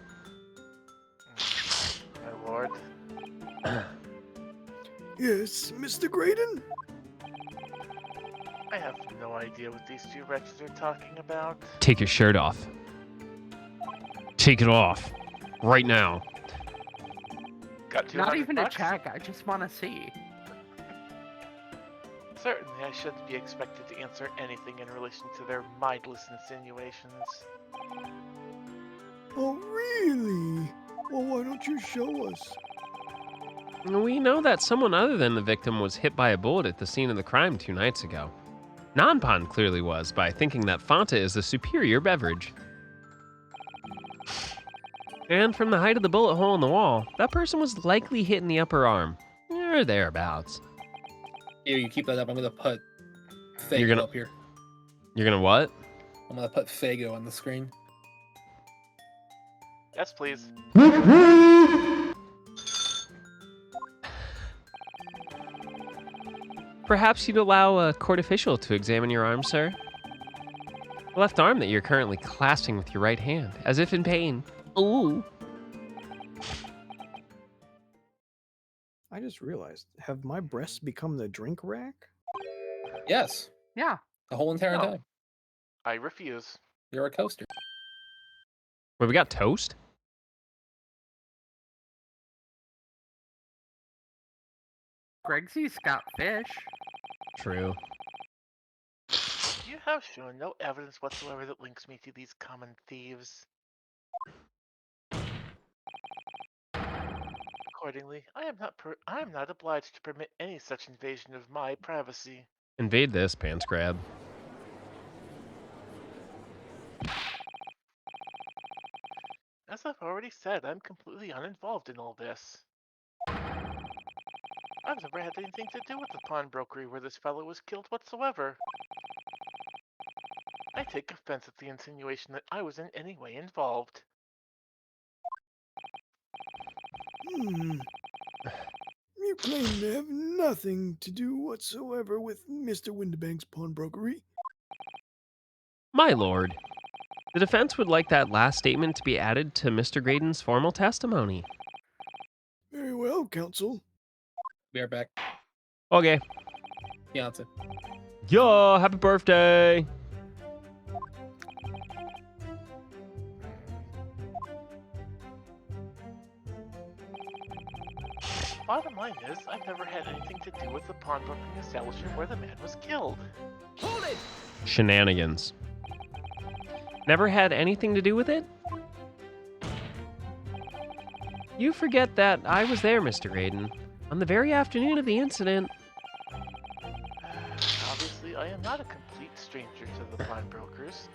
My lord. Yes, Mr. Graydon? I have no idea what these two wretches are talking about. Take your shirt off. Take it off. Right now. Got Not 200 even a bucks? check. I just want to see. Certainly, I shouldn't be expected to answer anything in relation to their mindless insinuations. Oh, really? Well, why don't you show us? We know that someone other than the victim was hit by a bullet at the scene of the crime 2 nights ago. Nanpan clearly was by thinking that Fanta is the superior beverage. And from the height of the bullet hole in the wall, that person was likely hit in the upper arm, or thereabouts. Here, you keep that up. I'm gonna put Fago You're gonna- up here. You're gonna what? I'm gonna put Fago on the screen. Yes, please. Perhaps you'd allow a court official to examine your arm, sir? The left arm that you're currently clasping with your right hand, as if in pain. Ooh. I just realized, have my breasts become the drink rack? Yes, Yeah. the whole entire No. time. I refuse. You're a coaster. Wait, we got toast? Gregsy's got fish. True. You have shown no evidence whatsoever that links me to these common thieves. Accordingly, I am not obliged to permit any such invasion of my privacy. Invade this, pants grab. As I've already said, I'm completely uninvolved in all this. I've never had anything to do with the pawnbrokery where this fellow was killed whatsoever. I take offense at the insinuation that I was in any way involved. You claim to have nothing to do whatsoever with Mr. Windibank's pawnbrokery. My lord, the defense would like that last statement to be added to Mr. Graydon's formal testimony. Very well, counsel. We are back. Okay. Beyonce. Yo, happy birthday! Bottom line is, I've never had anything to do with the pawnbroking establishment where the man was killed. Hold it! Shenanigans. Never had anything to do with it? You forget that I was there, Mr. Graydon, on the very afternoon of the incident. Obviously, I am not a complete stranger to the pawnbrokers.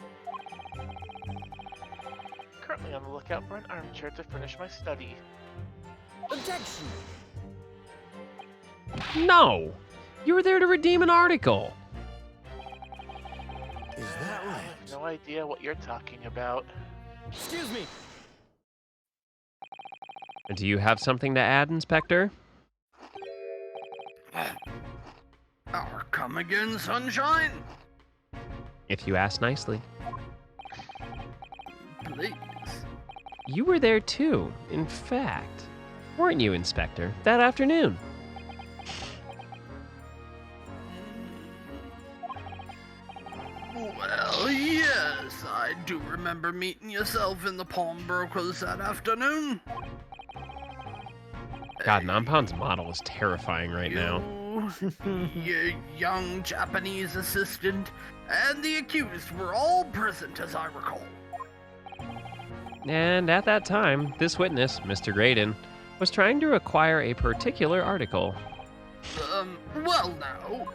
currently on the lookout for an armchair to furnish my study. Objection! No! You were there to redeem an article. Is that I right? have no idea what you're talking about. Excuse me! Do you have something to add, Inspector? Come again, sunshine? If you ask nicely. Please. You were there too, in fact. Weren't you, Inspector, that afternoon? Well, yes, I do remember meeting yourself in the pawnbrokers that afternoon. God, Nampan's model is terrifying right now. Your young Japanese assistant and the accused were all present, as I recall. And at that time, this witness, Mr. Graydon, was trying to acquire a particular article. Well now.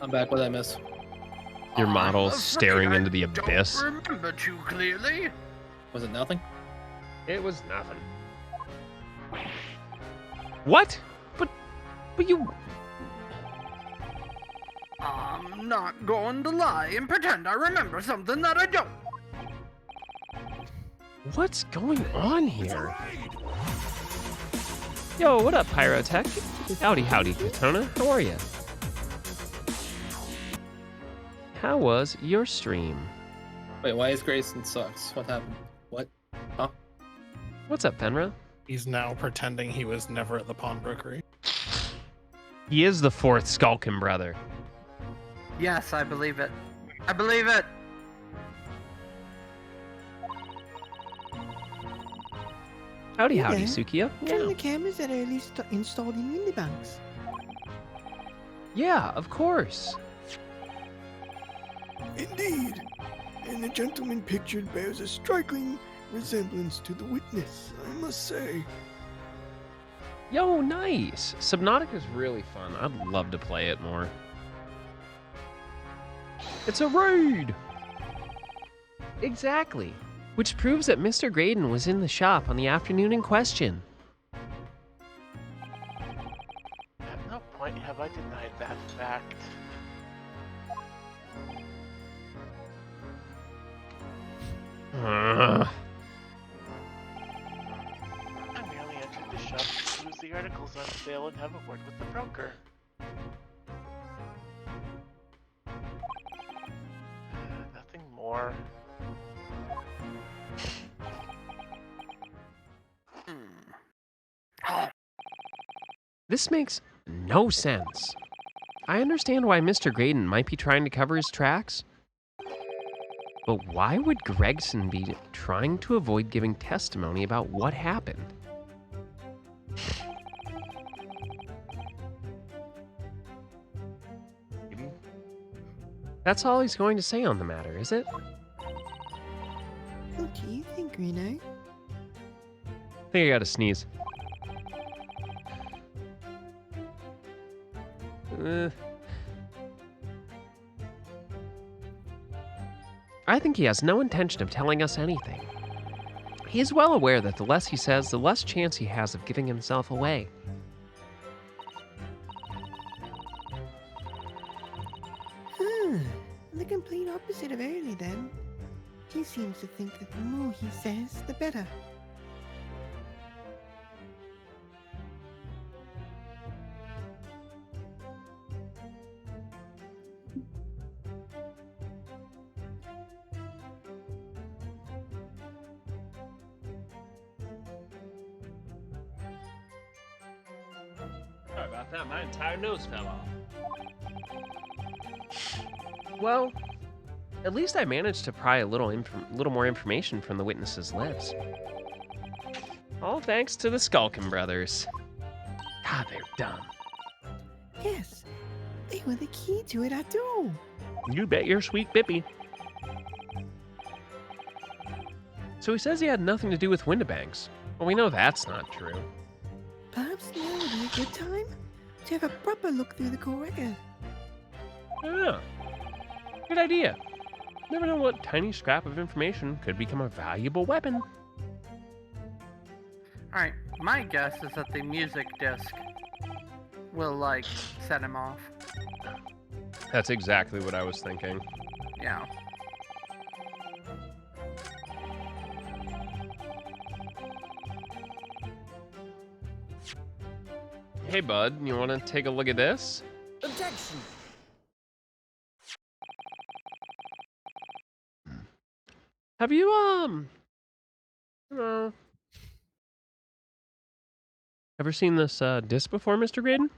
I'm back. What did I miss? Your I'm model afraid staring I into the abyss. Don't remember too clearly. Was it nothing? It was nothing. What? But you... I'm not going to lie and pretend I remember something that I don't. What's going on here? Yo, what up, Pyrotech? Howdy, Katona. How are you? How was your stream? Wait, why is Grayson sucks? What happened? What? Huh? What's up, Fenra? He's now pretending he was never at the pawnbrokery. He is the fourth Skulkin brother. Yes, I believe it. I believe it. Howdy, Yeah. Sukiya. Turn the cameras that are at least installed in window banks. Yeah, of course. Indeed. And the gentleman pictured bears a striking resemblance to the witness, I must say. Yo, nice. Subnautica's really fun. I'd love to play it more. It's a raid! Exactly. Which proves that Mr. Graydon was in the shop on the afternoon in question. At no point have I denied that fact. I merely entered the shop to peruse the articles on sale and have a word with the broker. Nothing more. This makes no sense. I understand why Mr. Graydon might be trying to cover his tracks, but why would Gregson be trying to avoid giving testimony about what happened? That's all he's going to say on the matter, is it? What do you think, Reno? I think I gotta sneeze. I think he has no intention of telling us anything. He is well aware that the less he says, the less chance he has of giving himself away. The complete opposite of early, then. He seems to think that the more he says, the better. Sorry about that, my entire nose fell off. Well, at least I managed to pry a little more information from the witnesses' lips. All thanks to the Skulkin brothers. God, they're dumb. Yes, they were the key to it after all. You bet your sweet Bippy. So he says he had nothing to do with Windibanks. Well, we know that's not true. Perhaps now would be a good time to have a proper look through the court record. Yeah. Good idea. Never know what tiny scrap of information could become a valuable weapon. Alright, my guess is that the music disc will, like, set him off. That's exactly what I was thinking. Yeah. Hey, bud, you want to take a look at this? Objection. Have you, ever seen this, disc before, Mr. Graydon?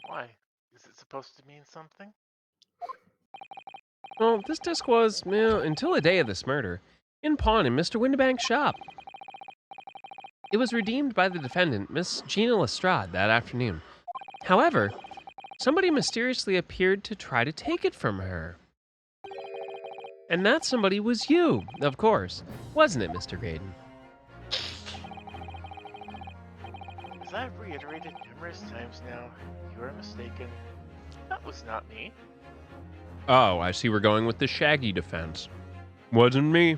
Why? Is it supposed to mean something? Well, this disc was, until the day of this murder, in pawn in Mr. Windibank's shop. It was redeemed by the defendant, Miss Gina Lestrade, that afternoon. However, somebody mysteriously appeared to try to take it from her. And that somebody was you, of course, wasn't it, Mr. Graydon? As I've reiterated numerous times now, you are mistaken. That was not me. Oh, I see we're going with the Shaggy defense. Wasn't me.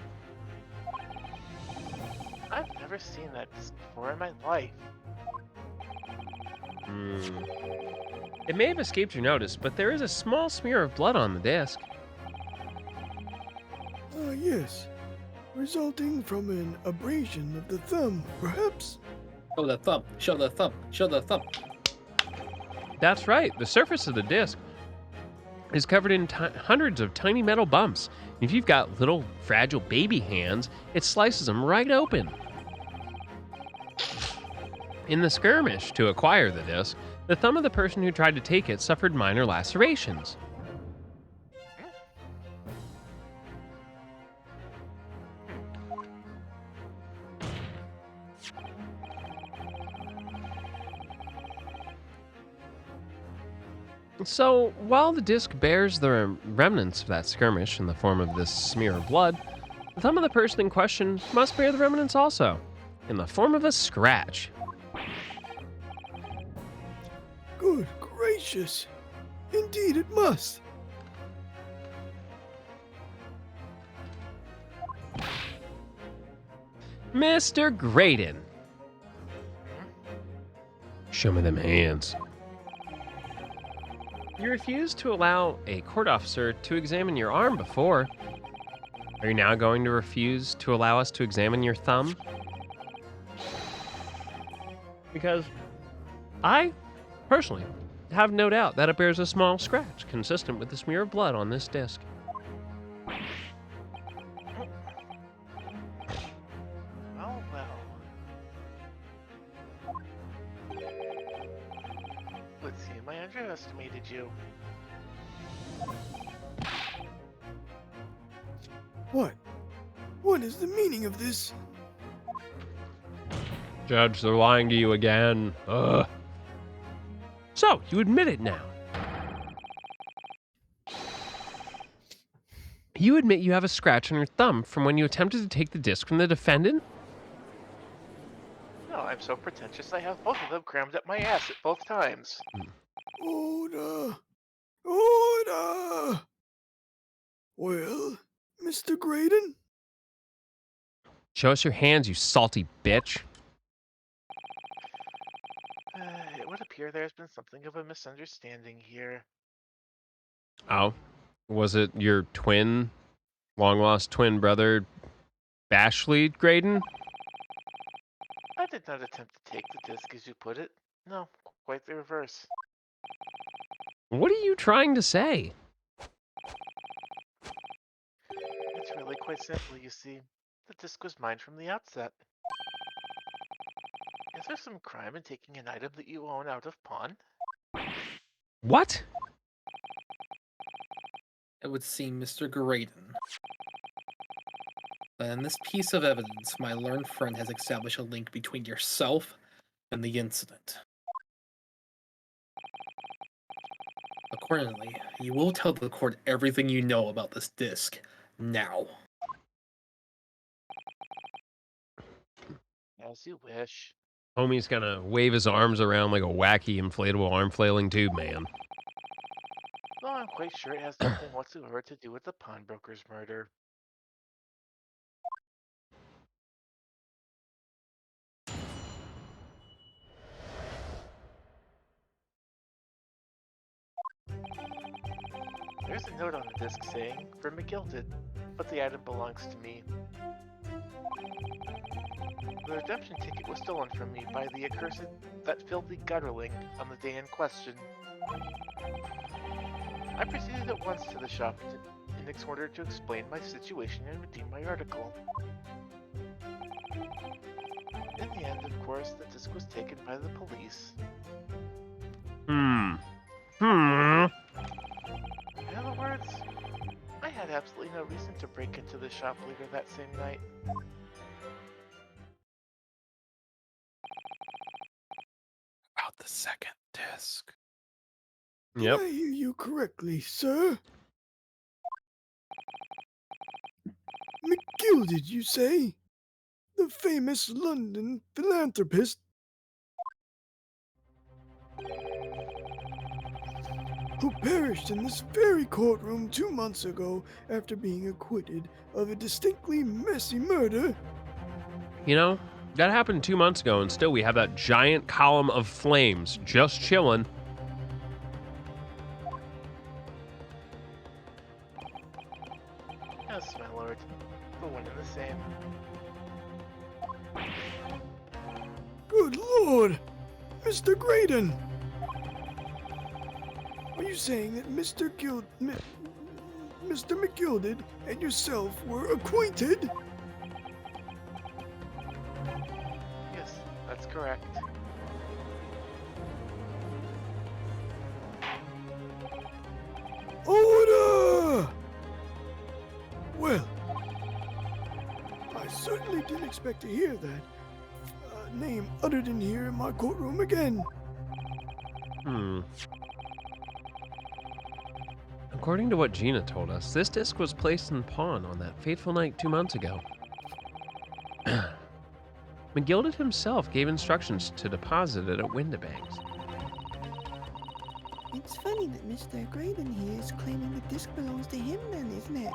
I've never seen that before in my life. It may have escaped your notice, but there is a small smear of blood on the disc. Yes. Resulting from an abrasion of the thumb, perhaps? Show the thumb, show the thumb, show the thumb. That's right. The surface of the disc is covered in hundreds of tiny metal bumps. If you've got little fragile baby hands, it slices them right open. In the skirmish to acquire the disc, the thumb of the person who tried to take it suffered minor lacerations. So, while the disc bears the remnants of that skirmish in the form of this smear of blood, the thumb of the person in question must bear the remnants also, in the form of a scratch. Good gracious. Indeed it must. Mr. Graydon. Show me them hands. You refused to allow a court officer to examine your arm before. Are you now going to refuse to allow us to examine your thumb? Because I, personally, have no doubt that it bears a small scratch consistent with the smear of blood on this disc. Well, well. Let's see, I underestimated you. What? What is the meaning of this? Judge, they're lying to you again. Ugh. So, you admit it now. You admit you have a scratch on your thumb from when you attempted to take the disc from the defendant? No, I'm so pretentious I have both of them crammed up my ass at both times. Order! Order! Well, Mr. Graydon? Show us your hands, you salty bitch. It would appear there's been something of a misunderstanding here. Oh, was it your twin, long-lost twin brother, Bashley Graydon? I did not attempt to take the disc as you put it. No, quite the reverse. What are you trying to say? It's really quite simple, you see. The disc was mine from the outset. Is there some crime in taking an item that you own out of pawn? What? It would seem, Mr. Graydon, that in this piece of evidence, my learned friend has established a link between yourself and the incident. Accordingly, you will tell the court everything you know about this disc, now. As you wish. Homie's gonna wave his arms around like a wacky inflatable arm flailing tube man. Though I'm quite sure it has nothing whatsoever to do with the pawnbroker's murder. There's a note on the disc saying, "For McGilded," but the item belongs to me. The redemption ticket was stolen from me by the that filthy gutterling on the day in question. I proceeded at once to the shop in order to explain my situation and redeem my article. In the end, of course, the disc was taken by the police. In other words, I had absolutely no reason to break into the shop later that same night. About the second disc. Did I hear you correctly, sir? McGilded, you say? The famous London philanthropist who perished in this very courtroom 2 months ago after being acquitted of a distinctly messy murder? You know, that happened 2 months ago, and still we have that giant column of flames just chilling. Yes, my lord. The one and the same. Good lord! Mr. Graydon! Are you saying that Mr. McGilded and yourself were acquainted? Yes, that's correct. Order! Well, I certainly didn't expect to hear that name uttered in here in my courtroom again. According to what Gina told us, this disc was placed in pawn on that fateful night 2 months ago. McGilded himself gave instructions to deposit it at Windibanks. It's funny that Mr. Graydon here is claiming the disc belongs to him then, isn't it?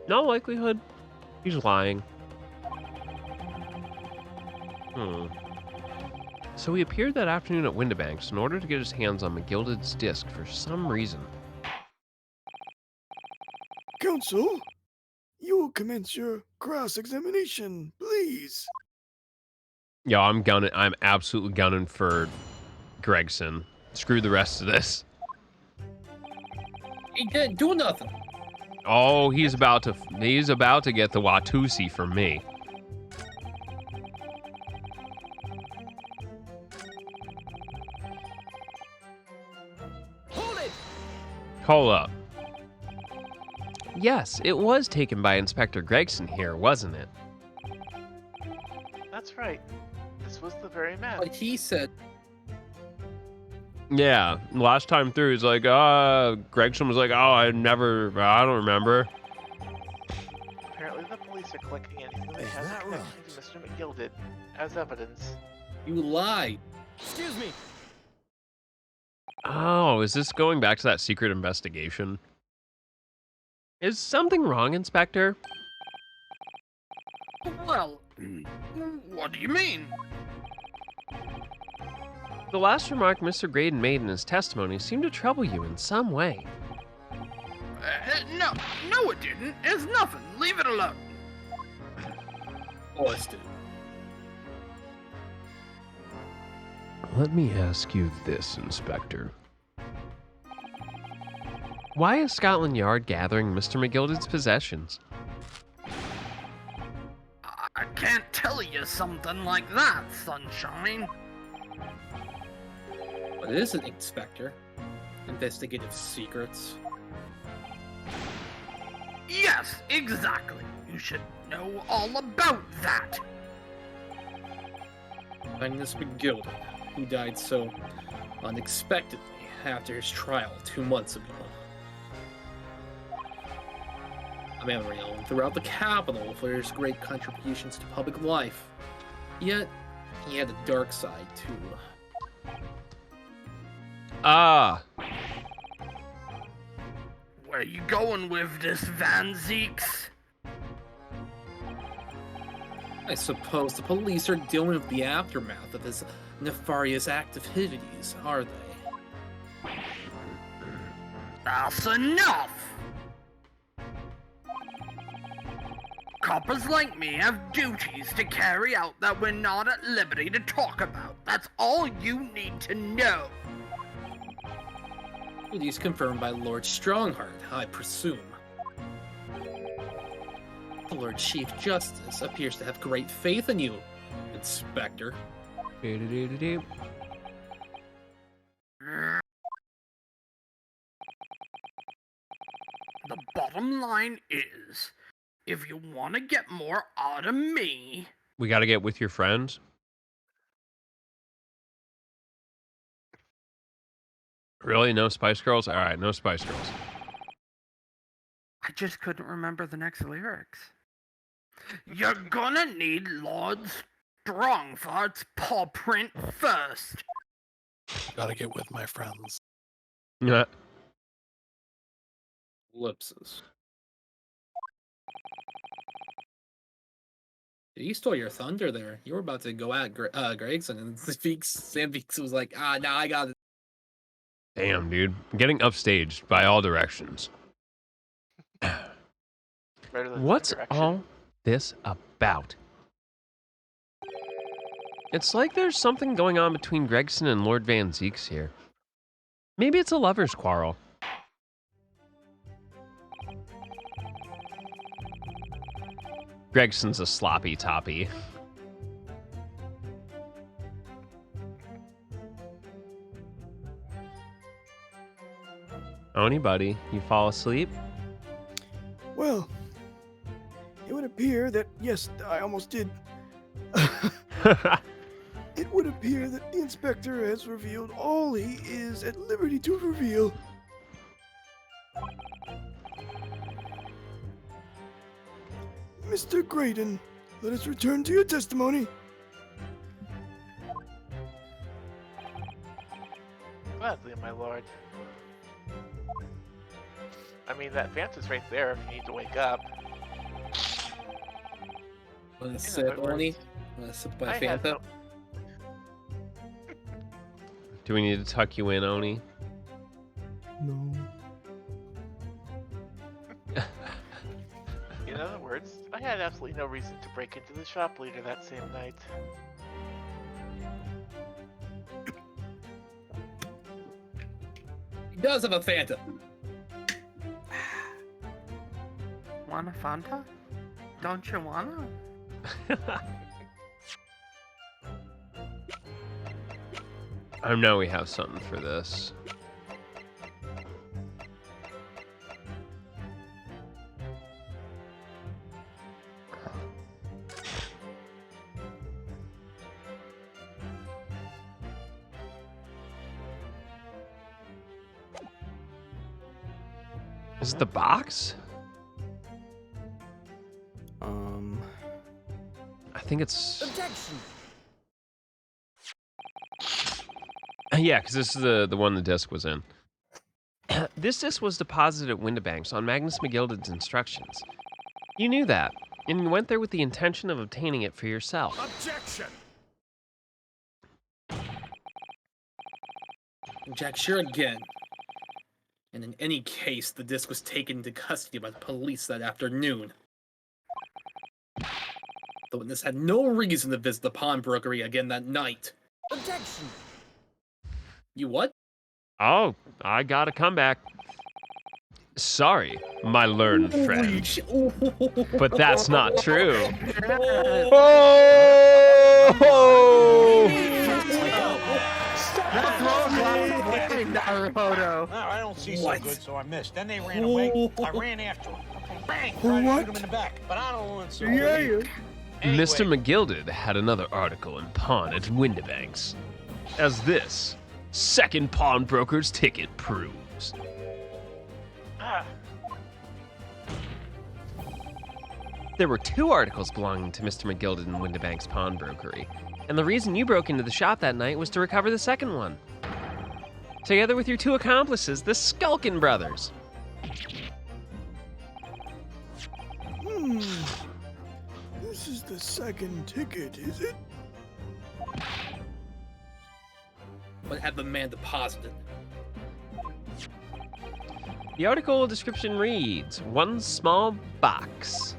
No likelihood. He's lying. So he appeared that afternoon at Windibanks in order to get his hands on McGilded's disc for some reason. Counsel, you will commence your cross-examination, please. Yeah, I'm absolutely gunning for Gregson. Screw the rest of this. He didn't do nothing. Oh, he's about to get the Watusi from me. Hold up. Yes, it was taken by Inspector Gregson here, wasn't it? That's right. This was the very man. Like he said. Yeah, last time through, he's like, Gregson was like, I don't remember. Apparently the police are collecting anything that has a connection to Mr. McGilded as evidence. You lied. Excuse me. Oh, is this going back to that secret investigation? Is something wrong, Inspector? Well, what do you mean? The last remark Mr. Graydon made in his testimony seemed to trouble you in some way. No, it didn't. It's nothing. Leave it alone. Busted. Let me ask you this, Inspector. Why is Scotland Yard gathering Mr. McGilded's possessions? I can't tell you something like that, Sunshine. But it is an inspector. Investigative secrets. Yes, exactly. You should know all about that. Magnus McGilded, who died so unexpectedly after his trial 2 months ago. A memory known throughout the capital for his great contributions to public life. Yet, he had a dark side too. Where you going with this, Van Zeeks? I suppose the police are dealing with the aftermath of his nefarious activities, are they? That's enough! Coppers like me have duties to carry out that we're not at liberty to talk about. That's all you need to know. Duties confirmed by Lord Strongheart, I presume. The Lord Chief Justice appears to have great faith in you, Inspector. Do-do-do-do-do. The bottom line is, if you want to get more out of me... We got to get with your friends. Really? No Spice Girls? All right, no Spice Girls. I just couldn't remember the next lyrics. You're gonna need Lord Strongfart's paw print first. Gotta get with my friends. Yeah. Ellipses. You stole your thunder there. You were about to go at Gregson, and Sam Beeks was like, nah, I got it. Damn, dude. I'm getting upstaged by all directions. What's all this about? It's like there's something going on between Gregson and Lord Van Zeeks here. Maybe it's a lover's quarrel. Gregson's a sloppy toppy. Oni, buddy, you fall asleep? Well, it would appear that, yes, I almost did. It would appear that the inspector has revealed all he is at liberty to reveal. Mr. Graydon, let us return to your testimony. Gladly, my lord. I mean, that Vanta's right there if you need to wake up. Wanna sip, Oni? Wanna sip by Fanta? Do we need to tuck you in, Oni? No. In other words, I had absolutely no reason to break into the shop later that same night. He does have a Fanta. Want a Fanta? Don't you wanna? I know we have something for this. Is it the box? I think it's... Objection! Yeah, because this is the one the disc was in. This disc was deposited at Windibanks on Magnus McGilded's instructions. You knew that, and you went there with the intention of obtaining it for yourself. Objection! Conjecture again. And in any case, the disc was taken into custody by the police that afternoon. The witness had no reason to visit the pawnbrokery again that night. Objection! You what? Oh, I got a comeback. Sorry, my learned friend. But that's not true. Naruto. No, I don't see so good, so I missed. Then they ran away. I ran after them. Bang! For Tried to what? shoot him in the back, but I don't want to. Yeah. Anyway, Mr. McGilded had another article in pawn at Windibanks, as this second pawnbroker's ticket proves. There were 2 articles belonging to Mr. McGilded in Windibanks pawnbrokery, and the reason you broke into the shop that night was to recover the second one. Together with your 2 accomplices, the Skulkin brothers. the second ticket, is it? But have the man deposited. The article description reads, one small box.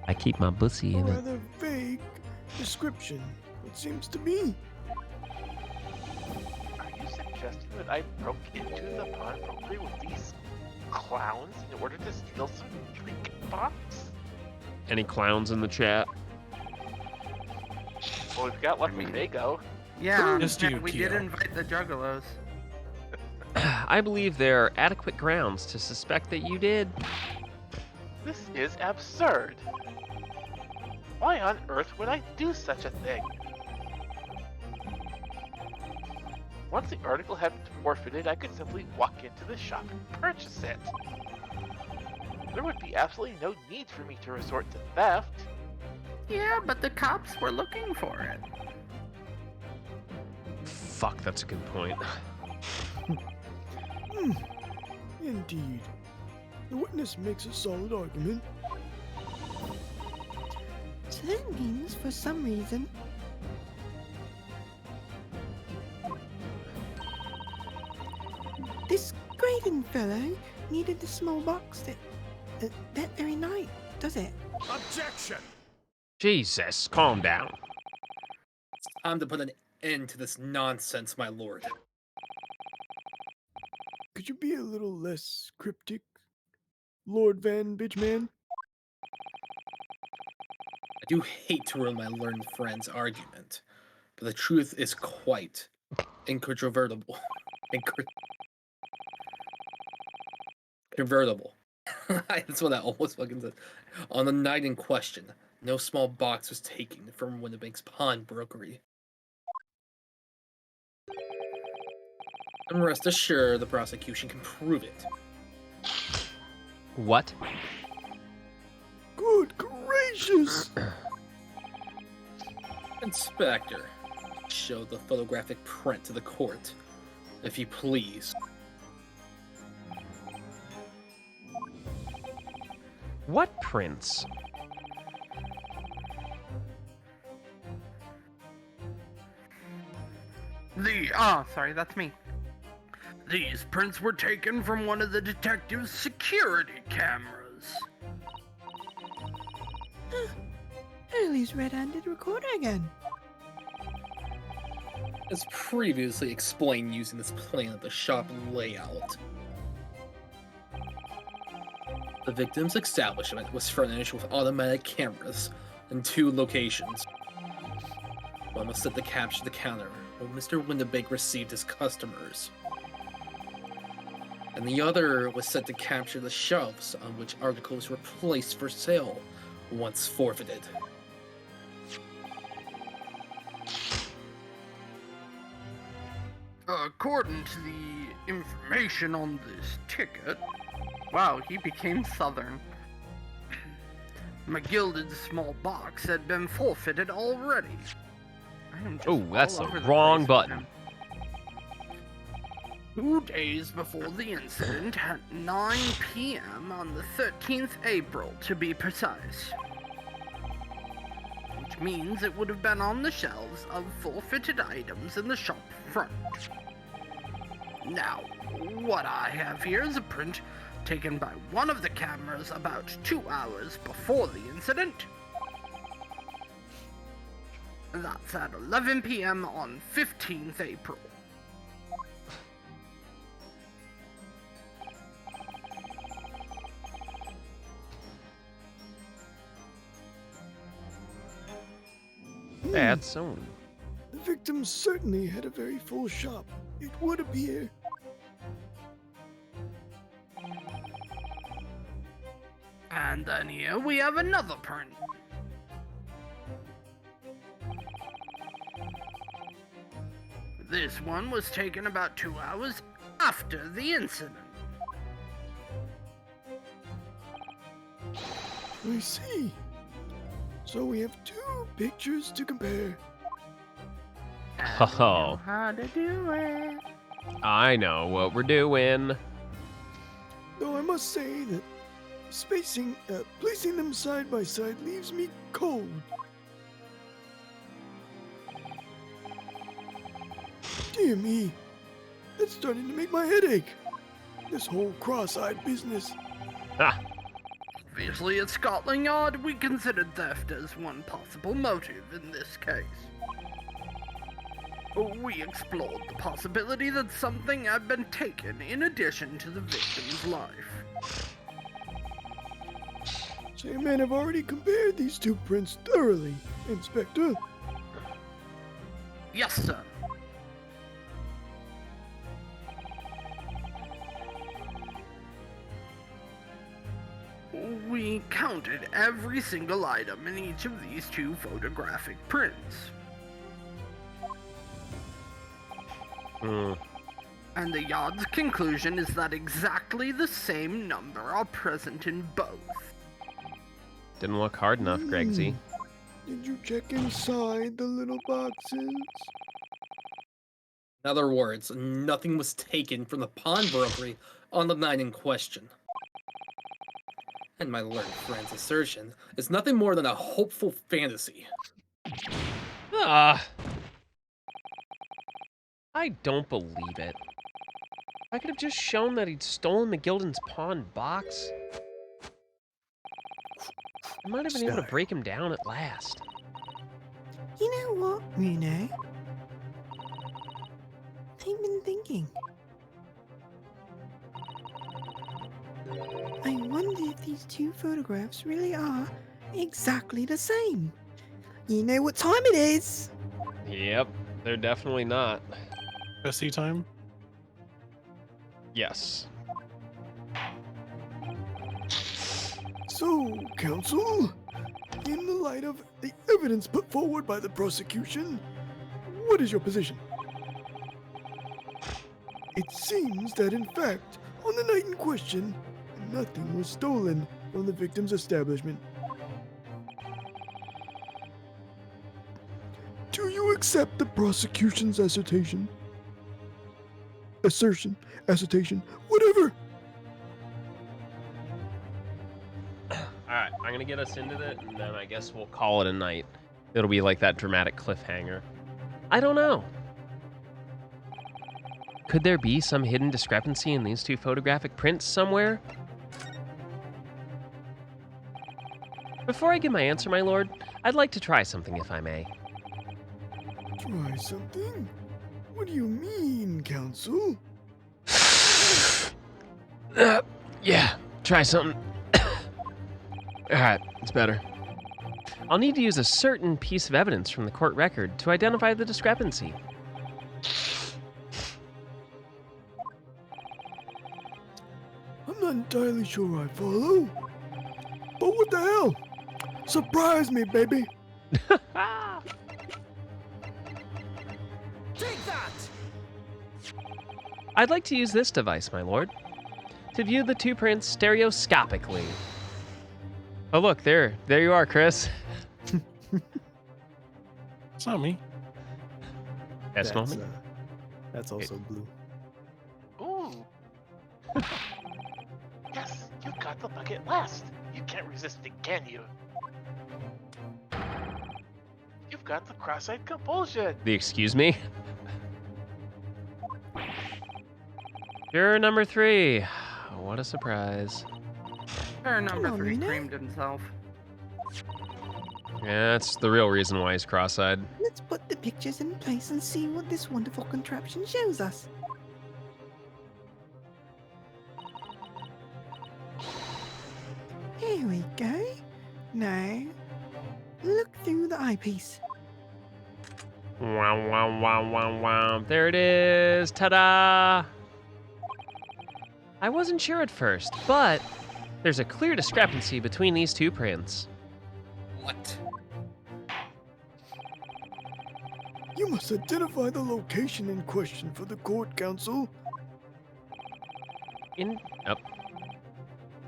I keep my pussy A in it. rather vague description, it seems to me. Are you suggesting that I broke into the pawnbrokery with these clowns in order to steal some trinket box? Any clowns in the chat? Well, we've got Lucky Vago. Yeah, Just you, we Keo. did invite the Juggalos. I believe there are adequate grounds to suspect that you did. This is absurd. Why on earth would I do such a thing? Once the article had been forfeited, I could simply walk into the shop and purchase it. There would be absolutely no need for me to resort to theft. Yeah, but the cops were looking for it. Fuck, that's a good point. Indeed. The witness makes a solid argument. So that means, for some reason, this Graydon fellow needed a small box that very night, does it? Objection! Jesus, calm down. It's time to put an end to this nonsense, my lord. Could you be a little less cryptic, Lord Van Bitchman? I do hate to ruin my learned friend's argument, but the truth is quite incontrovertible. Convertible. That's what I almost fucking said. On the night in question, no small box was taken from Winnebago's pawnbrokery. And rest assured, the prosecution can prove it. What? Good gracious! Inspector, show the photographic print to the court, if you please. What prince? Sorry, that's me. These prints were taken from one of the detective's security cameras. Hurley's red-handed recorder again. As previously explained using this plan of the shop layout. The victim's establishment was furnished with automatic cameras in 2 locations. One was set to capture the counter when Mr. Winnebago received his customers. And the other was set to capture the shelves on which articles were placed for sale once forfeited. According to the information on this ticket... Wow, he became southern. McGilded's small box had been forfeited already. I am just Oh, that's all the over the wrong place with button. him. 2 days before the incident, at 9 p.m. on the 13th April, to be precise. Which means it would have been on the shelves of forfeited items in the shop front. Now, what I have here is a print taken by one of the cameras about 2 hours before the incident. That's at 11 p.m. on 15th April. That's so. The victim certainly had a very full shop, it would appear. And then here we have another print. This one was taken about 2 hours after the incident. I see. So we have 2 pictures to compare. Oh, How to do it? I know what we're doing. Though I must say that Placing them side by side leaves me cold. Dear me, that's starting to make my head ache. This whole cross-eyed business. Ah, Obviously, at Scotland Yard, we considered theft as one possible motive in this case. We explored the possibility that something had been taken in addition to the victim's life. So you men have already compared these two prints thoroughly, Inspector. Yes, sir. We counted every single item in each of these two photographic prints. And the Yard's conclusion is that exactly the same number are present in both. didn't look hard enough, Gregsy. Did you check inside the little boxes? In other words, nothing was taken from the pawnbrokery on the night in question. And my learned friend's assertion is nothing more than a hopeful fantasy. I don't believe it. I could have just shown that he'd stolen McGilden's pawned box. I might have been able to break him down at last. You know what, Rene? I've been thinking. I wonder if these two photographs really are exactly the same. You know what time it is? Yep, they're definitely not. Bessie time? Yes. So, counsel, in the light of the evidence put forward by the prosecution, what is your position? It seems that, in fact, on the night in question, nothing was stolen from the victim's establishment. Do you accept the prosecution's assertion, whatever? Alright, I'm gonna get us into it, and then I guess we'll call it a night. It'll be like that dramatic cliffhanger. I don't know. Could there be some hidden discrepancy in these two photographic prints somewhere? Before I give my answer, my lord, I'd like to try something, if I may. Try something? What do you mean, counsel? Yeah, try something. Alright, it's better. I'll need to use a certain piece of evidence from the court record to identify the discrepancy. I'm not entirely sure I follow. But what the hell? Surprise me, baby. Take that! I'd like to use this device, my lord, to view the two prints stereoscopically. Oh, look, there you are, Chris. It's not me. That's not me. That's also blue. Ooh. Yes, you got the bucket last. You can't resist it, can you? You've got the cross-eyed compulsion. The excuse me? Juror number 3. What a surprise. Juror number Come on, 3 Rene. creamed himself. Yeah, that's the real reason why he's cross-eyed. Let's put the pictures in place and see what this wonderful contraption shows us. Here we go. Now, look through the eyepiece. Wow, wow, wow, wow, wow. There it is. Ta-da! I wasn't sure at first, but there's a clear discrepancy between these two prints. What? You must identify the location in question for the court, counsel.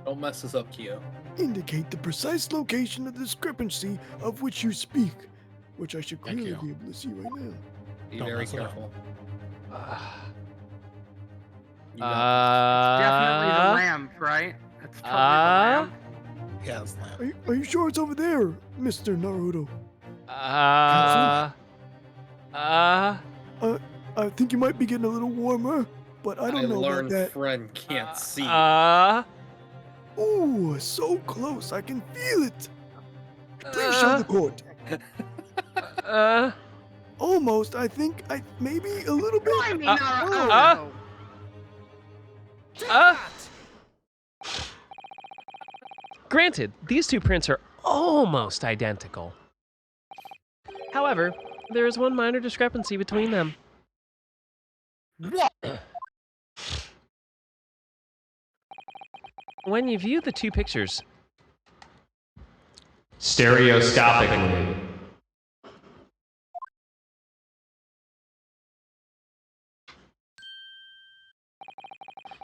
Don't mess this up, Kyo. Indicate the precise location of the discrepancy of which you speak, which I should Thank clearly you. be able to see right now. Be Don't very mess it up. careful. You got Definitely the lamp, right? It's totally the lamp. Yes. Are you sure it's over there, Mr. Naruto? I think you might be getting a little warmer, but I don't know about learned that. friend can't see. Ooh, so close. I can feel it. Please show the court. Almost. I think. Maybe a little bit. I mean, Naruto. Granted, these two prints are almost identical. However, there is one minor discrepancy between them. What? When you view the two pictures stereoscopically,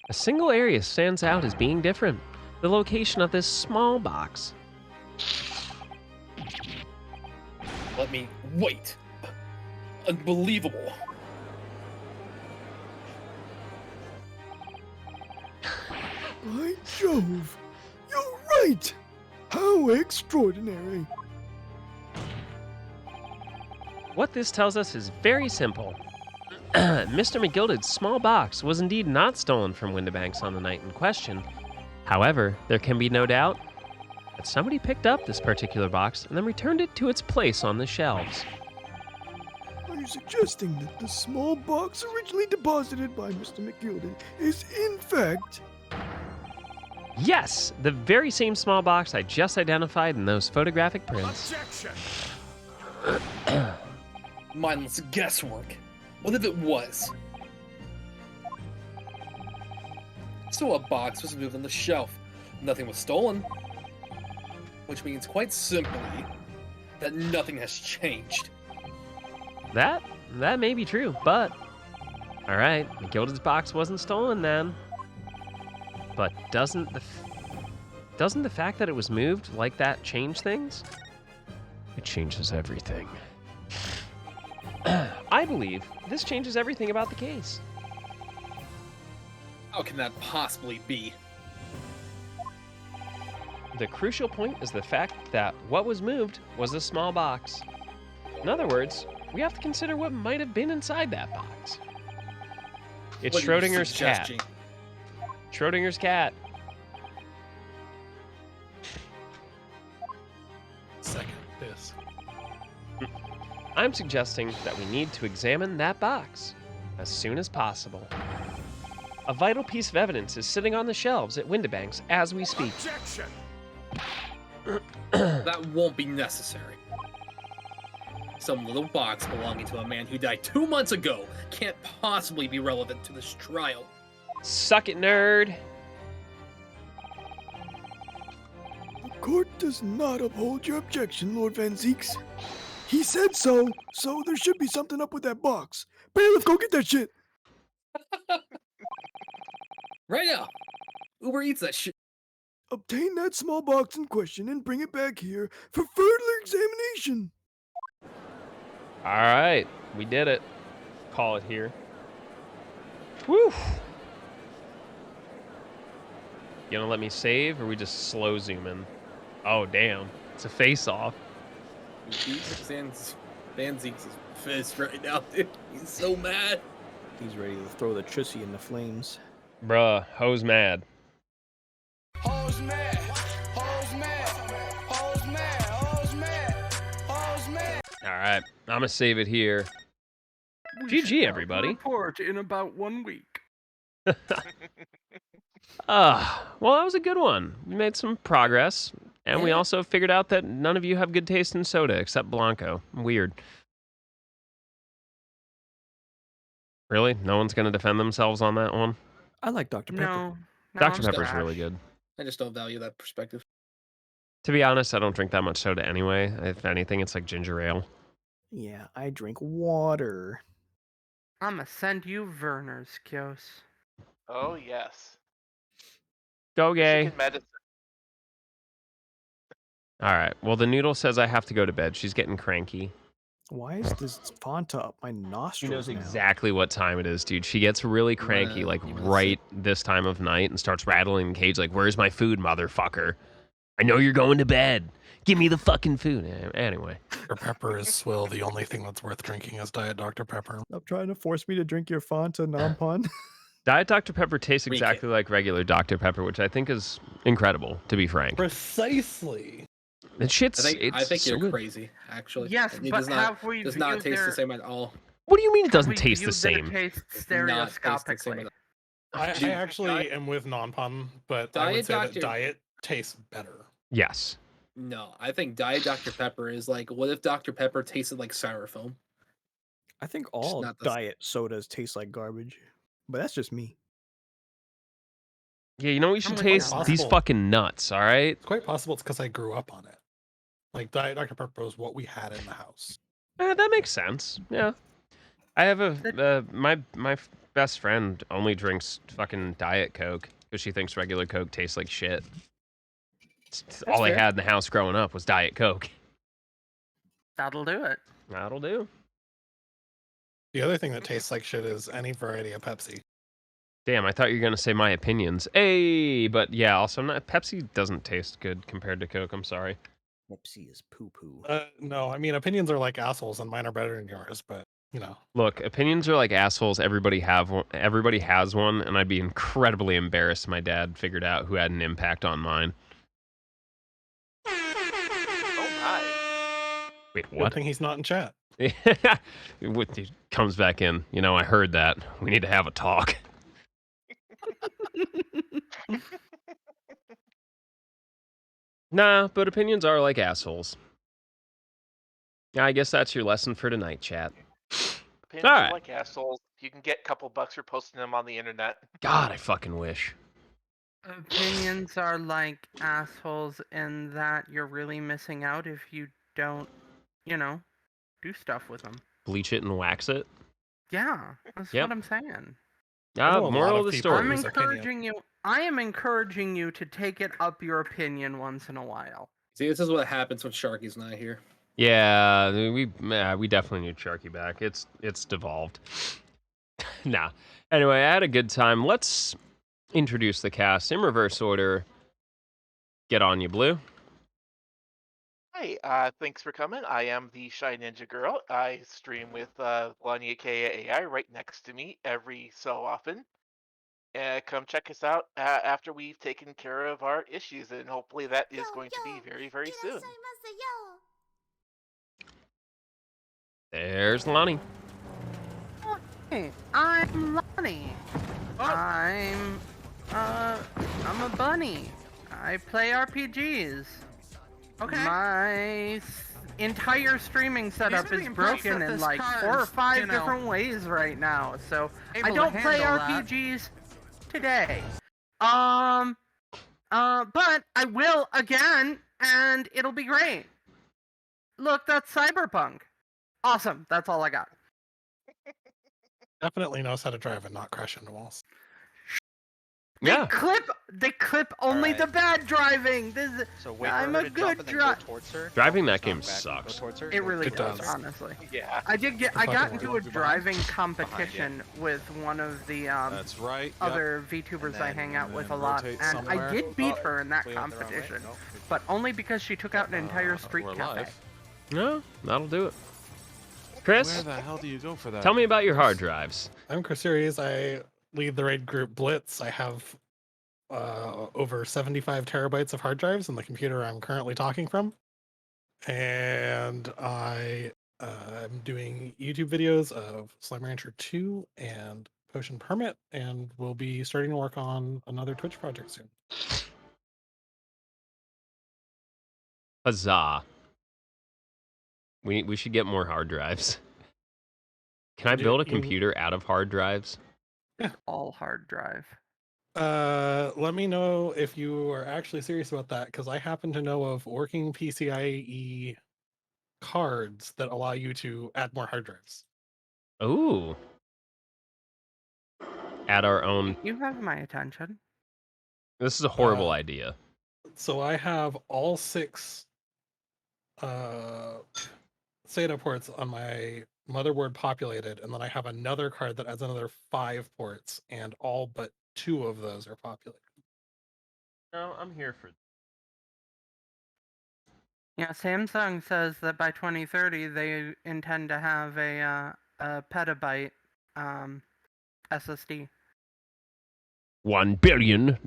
a single area stands out as being different. The location of this small box. Let me wait. Unbelievable. By Jove, you're right. How extraordinary. What this tells us is very simple. Mr. McGilded's small box was indeed not stolen from Windibanks on the night in question. However, there can be no doubt that somebody picked up this particular box and then returned it to its place on the shelves. Are you suggesting that the small box originally deposited by Mr. McGilded is in fact... Yes, the very same small box I just identified in those photographic prints. Objection! Mindless guesswork. What if it was? So a box was moved on the shelf. Nothing was stolen. Which means, quite simply, that nothing has changed. That may be true, but... Alright, McGilded's box wasn't stolen then. But doesn't the fact that it was moved like that change things? It changes everything. I believe this changes everything about the case. How can that possibly be? The crucial point is the fact that what was moved was a small box. In other words, we have to consider what might have been inside that box. It's What are you Schrodinger's cat. suggesting? Schrodinger's cat. Second this. I'm suggesting that we need to examine that box as soon as possible. A vital piece of evidence is sitting on the shelves at Windibanks as we speak. Objection! That won't be necessary. Some little box belonging to a man who died 2 months ago can't possibly be relevant to this trial. Suck it, nerd. The court does not uphold your objection, Lord Van Zeeks. He said so there should be something up with that box. Bailiff, go get that shit. Right now! Uber Eats that shit. Obtain that small box in question and bring it back here for further examination. All right, we did it. Call it here. Woo! You gonna let me save, or we just slow zoom in? Oh, damn. It's a face-off. Van Zeeks is pissed right now, dude. He's so mad. He's ready to throw the Trissy in the flames. Bruh, hoes mad. Hoes mad! Hoes mad! Hoes mad! Hoes mad! Hoes mad! All right, I'm gonna save it here. GG, everybody. Report in about 1 week. Well, that was a good one. We made some progress, and we also figured out that none of you have good taste in soda except Blanco. Weird. Really? No one's gonna defend themselves on that one? I like Dr. Pepper. No. Dr. Pepper's really good. I just don't value that perspective. To be honest, I don't drink that much soda anyway. If anything, it's like ginger ale. Yeah, I drink water. I'ma send you Werner's, Kios. Oh, yes. Go gay. Chicken medicine. All right. Well, the noodle says I have to go to bed. She's getting cranky. Why is this font up my She nostrils knows now? exactly what time it is, dude. She gets really cranky, like even right this time of night, and starts rattling the cage, like, "Where's my food, motherfucker?" I know you're going to bed. Give me the fucking food. Anyway. Dr. Pepper is swill. The only thing that's worth drinking is Diet Dr. Pepper. Stop trying to force me to drink your Fanta non-pon. Diet Dr. Pepper tastes exactly like regular Dr. Pepper, which I think is incredible, to be frank. Precisely. That shit's. I think so you're good. crazy, actually. Yes, it but does not, have we does not viewed taste their- the same at all. What do you mean it Have doesn't we taste the viewed their same? taste Does not taste the same stereoscopically? at all. I Dude, actually am with non-pun, but I would Diet say Dr. that Diet tastes better. Yes. No, I think Diet Dr. Pepper is like, what if Dr. Pepper tasted like styrofoam? I think all not the- diet sodas taste like garbage, but that's just me. Yeah, you know what you should with you taste? on that. These fucking nuts, all right? It's quite possible it's because I grew up on it. Like Diet Dr. Pepper was what we had in the house. That makes sense. Yeah. I have my best friend only drinks fucking Diet Coke because she thinks regular Coke tastes like shit. All I fair. had in the house growing up was Diet Coke. That'll do it. That'll do. The other thing that tastes like shit is any variety of Pepsi. Damn, I thought you were gonna say my opinions. Hey, but yeah, also Pepsi doesn't taste good compared to Coke. I'm sorry. Pepsi is poo-poo. No, I mean opinions are like assholes, and mine are better than yours. But you know, Look, opinions are like assholes. Everybody has one, and I'd be incredibly embarrassed if my dad figured out who had an impact on mine. Oh my. Wait, good what? thing he's not in chat. He comes back in. You know, I heard that. We need to have a talk. Nah, but opinions are like assholes. Yeah, I guess that's your lesson for tonight, chat. Opinions All are right. like assholes. You can get a couple bucks for posting them on the internet. God, I fucking wish. Opinions are like assholes in that you're really missing out if you don't, do stuff with them. Bleach it and wax it. Yeah, that's Yep. what I'm saying. I know a Moral lot of the people story. I'm whose opinion- encouraging you. I am encouraging you to take it up your opinion once in a while. See, this is what happens when Sharky's not here. Yeah, we definitely need Sharky back. It's devolved. Nah. Anyway, I had a good time. Let's introduce the cast in reverse order. Get on you, Blue. Hi, thanks for coming. I am the Shy Ninja Girl. I stream with Lonnie aka AI right next to me every so often. Come check us out after we've taken care of our issues, and hopefully that is going to be very, very soon. There's Lonnie. Hey, I'm Lonnie. I'm a bunny. I play RPGs. Okay. My entire streaming setup is broken in like 4 or 5 different ways right now, so I don't play RPGs today. But I will again, and it'll be great. Look, that's Cyberpunk. Awesome. That's all I got. Definitely knows how to drive and not crash into walls. Yeah. They clip only the bad driving. So wait I'm for her a to jump good and then go towards her. Driving that Stop game back and go sucks. towards her. It really It does, does. honestly. Yeah. I got fucking into a world. driving competition with one of the That's right. other VTubers I hang out with a lot, and I did beat her in that competition, but only because she took out an entire street we're cafe. live. No, that'll do it. Chris, Where the hell do you go for that? tell me about your hard drives. I'm Chris Series. I lead the raid group Blitz. I have over 75 terabytes of hard drives in the computer I'm currently talking from. And I am doing YouTube videos of Slime Rancher 2 and Potion Permit, and we'll be starting to work on another Twitch project soon. Huzzah. We should get more hard drives. Can I build a computer out of hard drives? All hard drive. Let me know if you are actually serious about that, because I happen to know of working PCIe cards that allow you to add more hard drives. Ooh. Add our own. You have my attention. This is a horrible idea. So I have all 6 SATA ports on my motherboard populated, and then I have another card that adds another 5 ports, and all but 2 of those are populated. No, I'm here for. Yeah, Samsung says that by 2030 they intend to have a petabyte SSD. $1 billion.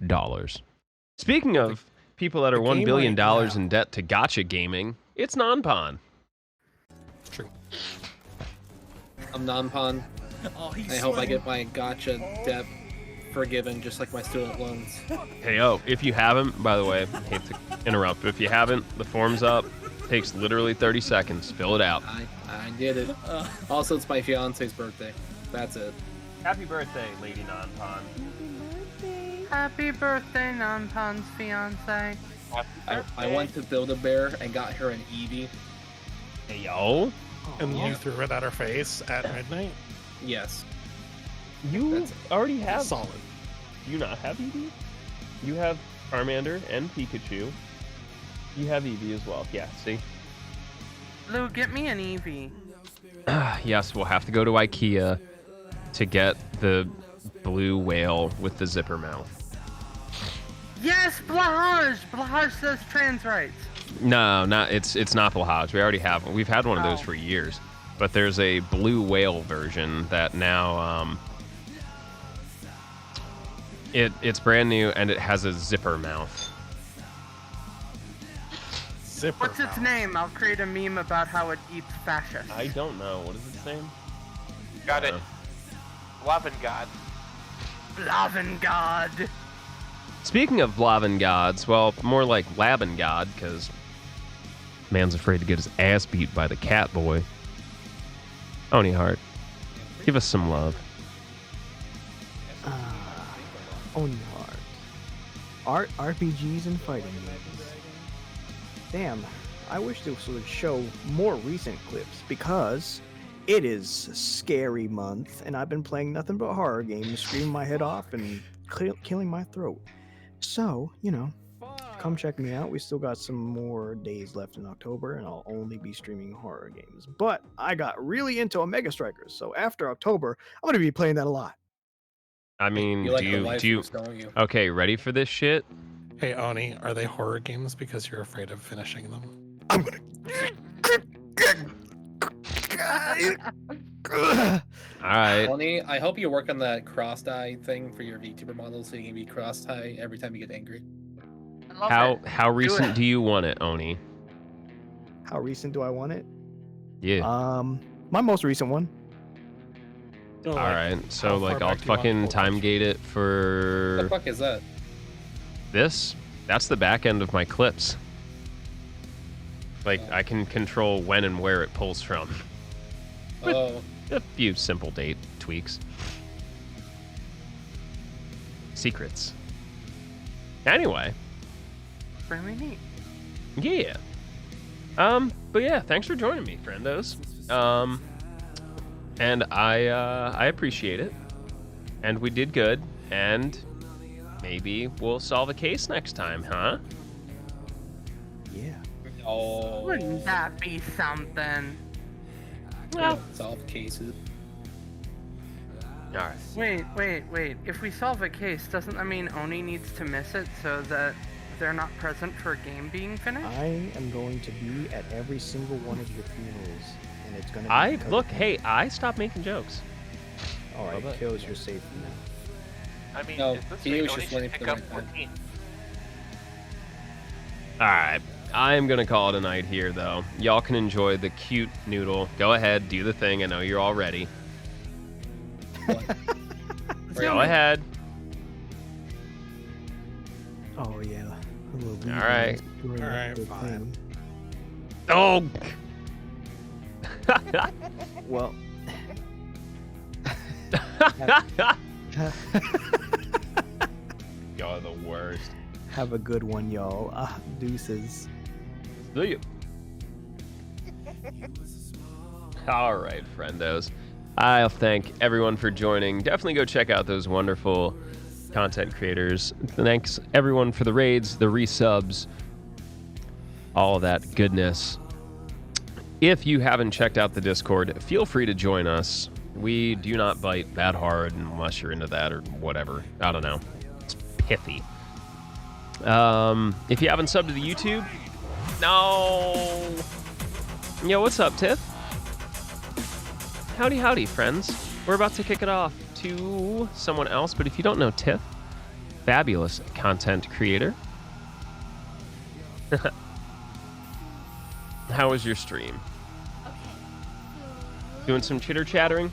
Speaking of people that are $1 game billion yeah. in debt to gotcha gaming, it's non-pon. True. I'm non-pon. Oh, he's I hope I sweating. get my gotcha debt forgiven, just like my student loans. Hey, if you haven't, by the way, I hate to interrupt, but if you haven't, the form's up. Takes literally 30 seconds. Fill it out. I did it. Also, it's my fiance's birthday. That's it. Happy birthday, Lady Non-Pon. Happy birthday, Non-Pon's fiance. I went to Build-A-Bear and got her an Eevee. Hey, yo. And you threw it at her face at midnight? Yes. You already have... Solid. Do you not have Eevee? You have Charmander and Pikachu. You have Eevee as well. Yeah, see? Lou, get me an Eevee. Yes, we'll have to go to IKEA to get the blue whale with the zipper mouth. Yes, Blahaj! Blahaj says trans rights. No, it's not Blahaj. We already have one. We've had one of those for years. But there's a blue whale version that now it's brand new and it has a zipper mouth. Zipper What's its name? I'll create a meme about how it eats fascists. I don't know. What is its name? Got it. Lavengard. Lavengard. Speaking of Blavin gods, well, more like Labin god, because man's afraid to get his ass beat by the cat boy. Oni Heart, give us some love. Oni Heart. RPGs and fighting games. Damn, I wish this would show more recent clips because it is scary month and I've been playing nothing but horror games, screaming my head off and killing my throat. So, come check me out. We still got some more days left in October and I'll only be streaming horror games. But I got really into Omega Strikers, so after October, I'm going to be playing that a lot. I mean, You do you? don't you? Okay, ready for this shit? Hey, Oni, are they horror games because you're afraid of finishing them? I'm gonna. All right. Oni, I hope you work on that cross-eye thing for your VTuber model so you can be cross-eye every time you get angry. How recent do you want it, Oni? How recent do I want it? Yeah. My most recent one. All right. So like I'll fucking time gate it for. What the fuck is that? This? That's the back end of my clips. Like, I can control when and where it pulls from. Oh. A few simple date tweaks. Secrets. Anyway. Really neat. Yeah. But yeah, thanks for joining me, friendos. And I appreciate it. And we did good. And maybe we'll solve a case next time, huh? Yeah. Oh. Wouldn't that be something? Well, solve cases. All right. Wait. If we solve a case, doesn't that mean Oni needs to miss it so that they're not present for a game being finished? I am going to be at every single one of your funerals, and it's going to be... Hey, I stopped making jokes. All right, Kills, you're safe now. I mean, No, is this he way was Oni just should waiting for pick the up right time. 14? All right. I am going to call it a night here, though. Y'all can enjoy the cute noodle. Go ahead, do the thing. I know you're all ready. Go ahead. Oh, yeah. All right. All right, fine. Oh! Well... Y'all are the worst. Have a good one, y'all. Deuces. See you. All right, friendos. I'll thank everyone for joining. Definitely go check out those wonderful content creators. Thanks everyone for the raids, the resubs, all that goodness. If you haven't checked out the Discord, feel free to join us. We do not bite that hard unless you're into that or whatever. I don't know. It's pithy. If you haven't subbed to the YouTube, No. Yo, what's up, Tiff? Howdy, howdy, friends. We're about to kick it off to someone else, but if you don't know Tiff, fabulous content creator. How was your stream? Doing some chitter-chattering?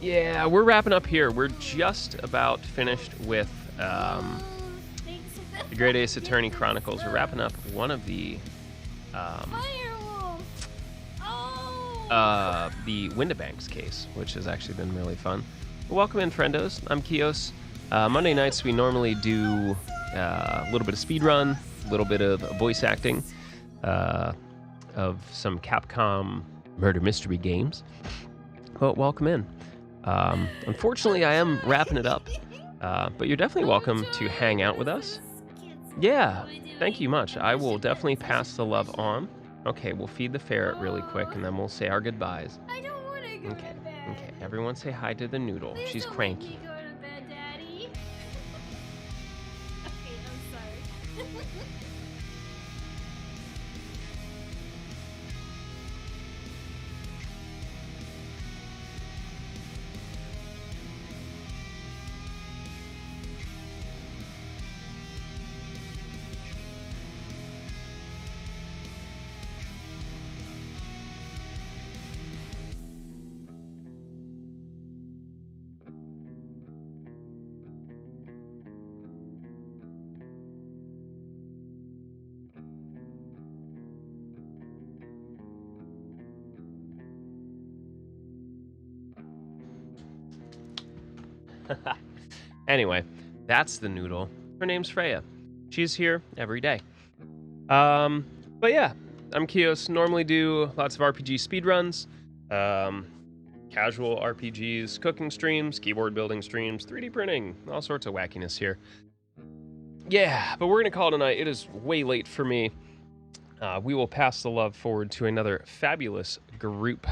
Yeah, we're wrapping up here. We're just about finished with the Great Ace Attorney Chronicles. We're wrapping up one of the Windibanks case, which has actually been really fun. Welcome in, friendos. I'm Kios. Monday nights we normally do a little bit of speedrun, a little bit of voice acting of some Capcom murder mystery games. Well, welcome in. Unfortunately, I am wrapping it up, but you're definitely welcome to hang out with us. Yeah, thank you much. I will definitely pass the love on. Okay, we'll feed the ferret really quick, and then we'll say our goodbyes. I don't want to go to bed. Okay. Everyone say hi to the noodle. Please She's don't cranky. Make me go to bed, Daddy. Okay, I'm sorry. Anyway, that's the noodle. Her name's Freya. She's here every day. But yeah, I'm Kios. Normally do lots of RPG speedruns, casual RPGs, cooking streams, keyboard building streams, 3D printing, all sorts of wackiness here. Yeah, but we're gonna call it a night. It is way late for me. We will pass the love forward to another fabulous group.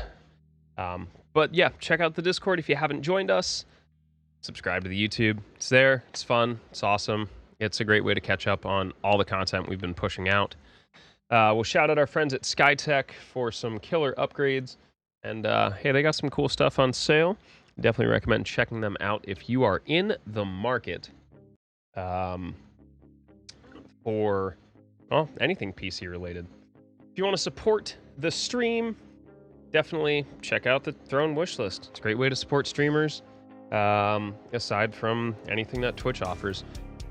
But yeah, check out the Discord if you haven't joined us. Subscribe to the YouTube. It's there. It's fun. It's awesome. It's a great way to catch up on all the content we've been pushing out. We'll shout out our friends at SkyTech for some killer upgrades. And hey, they got some cool stuff on sale. Definitely recommend checking them out if you are in the market for anything PC related. If you want to support the stream, definitely check out the Throne wish list. It's a great way to support streamers. Aside from anything that Twitch offers.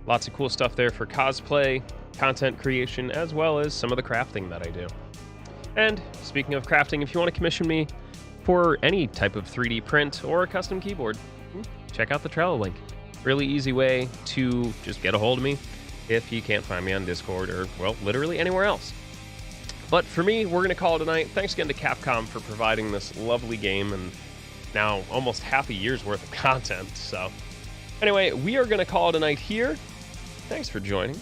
Lots of cool stuff there for cosplay, content creation, as well as some of the crafting that I do. And speaking of crafting, if you want to commission me for any type of 3D print or a custom keyboard, check out the Trello link. Really easy way to just get a hold of me if you can't find me on Discord or, well, literally anywhere else. But for me, we're going to call it a night. Thanks again to Capcom for providing this lovely game and now almost half a year's worth of content. So anyway, we are going to call it a night here. Thanks for joining.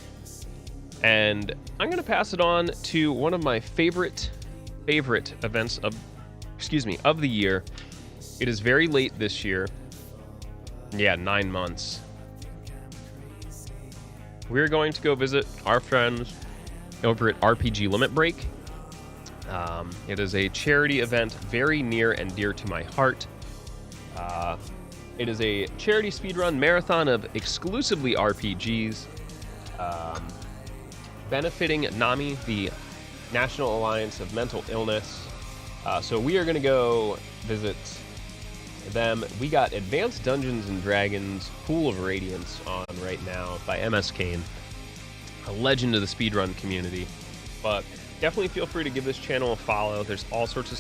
And I'm going to pass it on to one of my favorite events of the year. It is very late this year. Yeah, 9 months. We're going to go visit our friends over at RPG Limit Break. It is a charity event very near and dear to my heart. It is a charity speedrun marathon of exclusively RPGs, benefiting NAMI, the National Alliance of Mental Illness. So we are going to go visit them. We got Advanced Dungeons & Dragons Pool of Radiance on right now by MS Kane, a legend of the speedrun community. But definitely feel free to give this channel a follow. There's all sorts of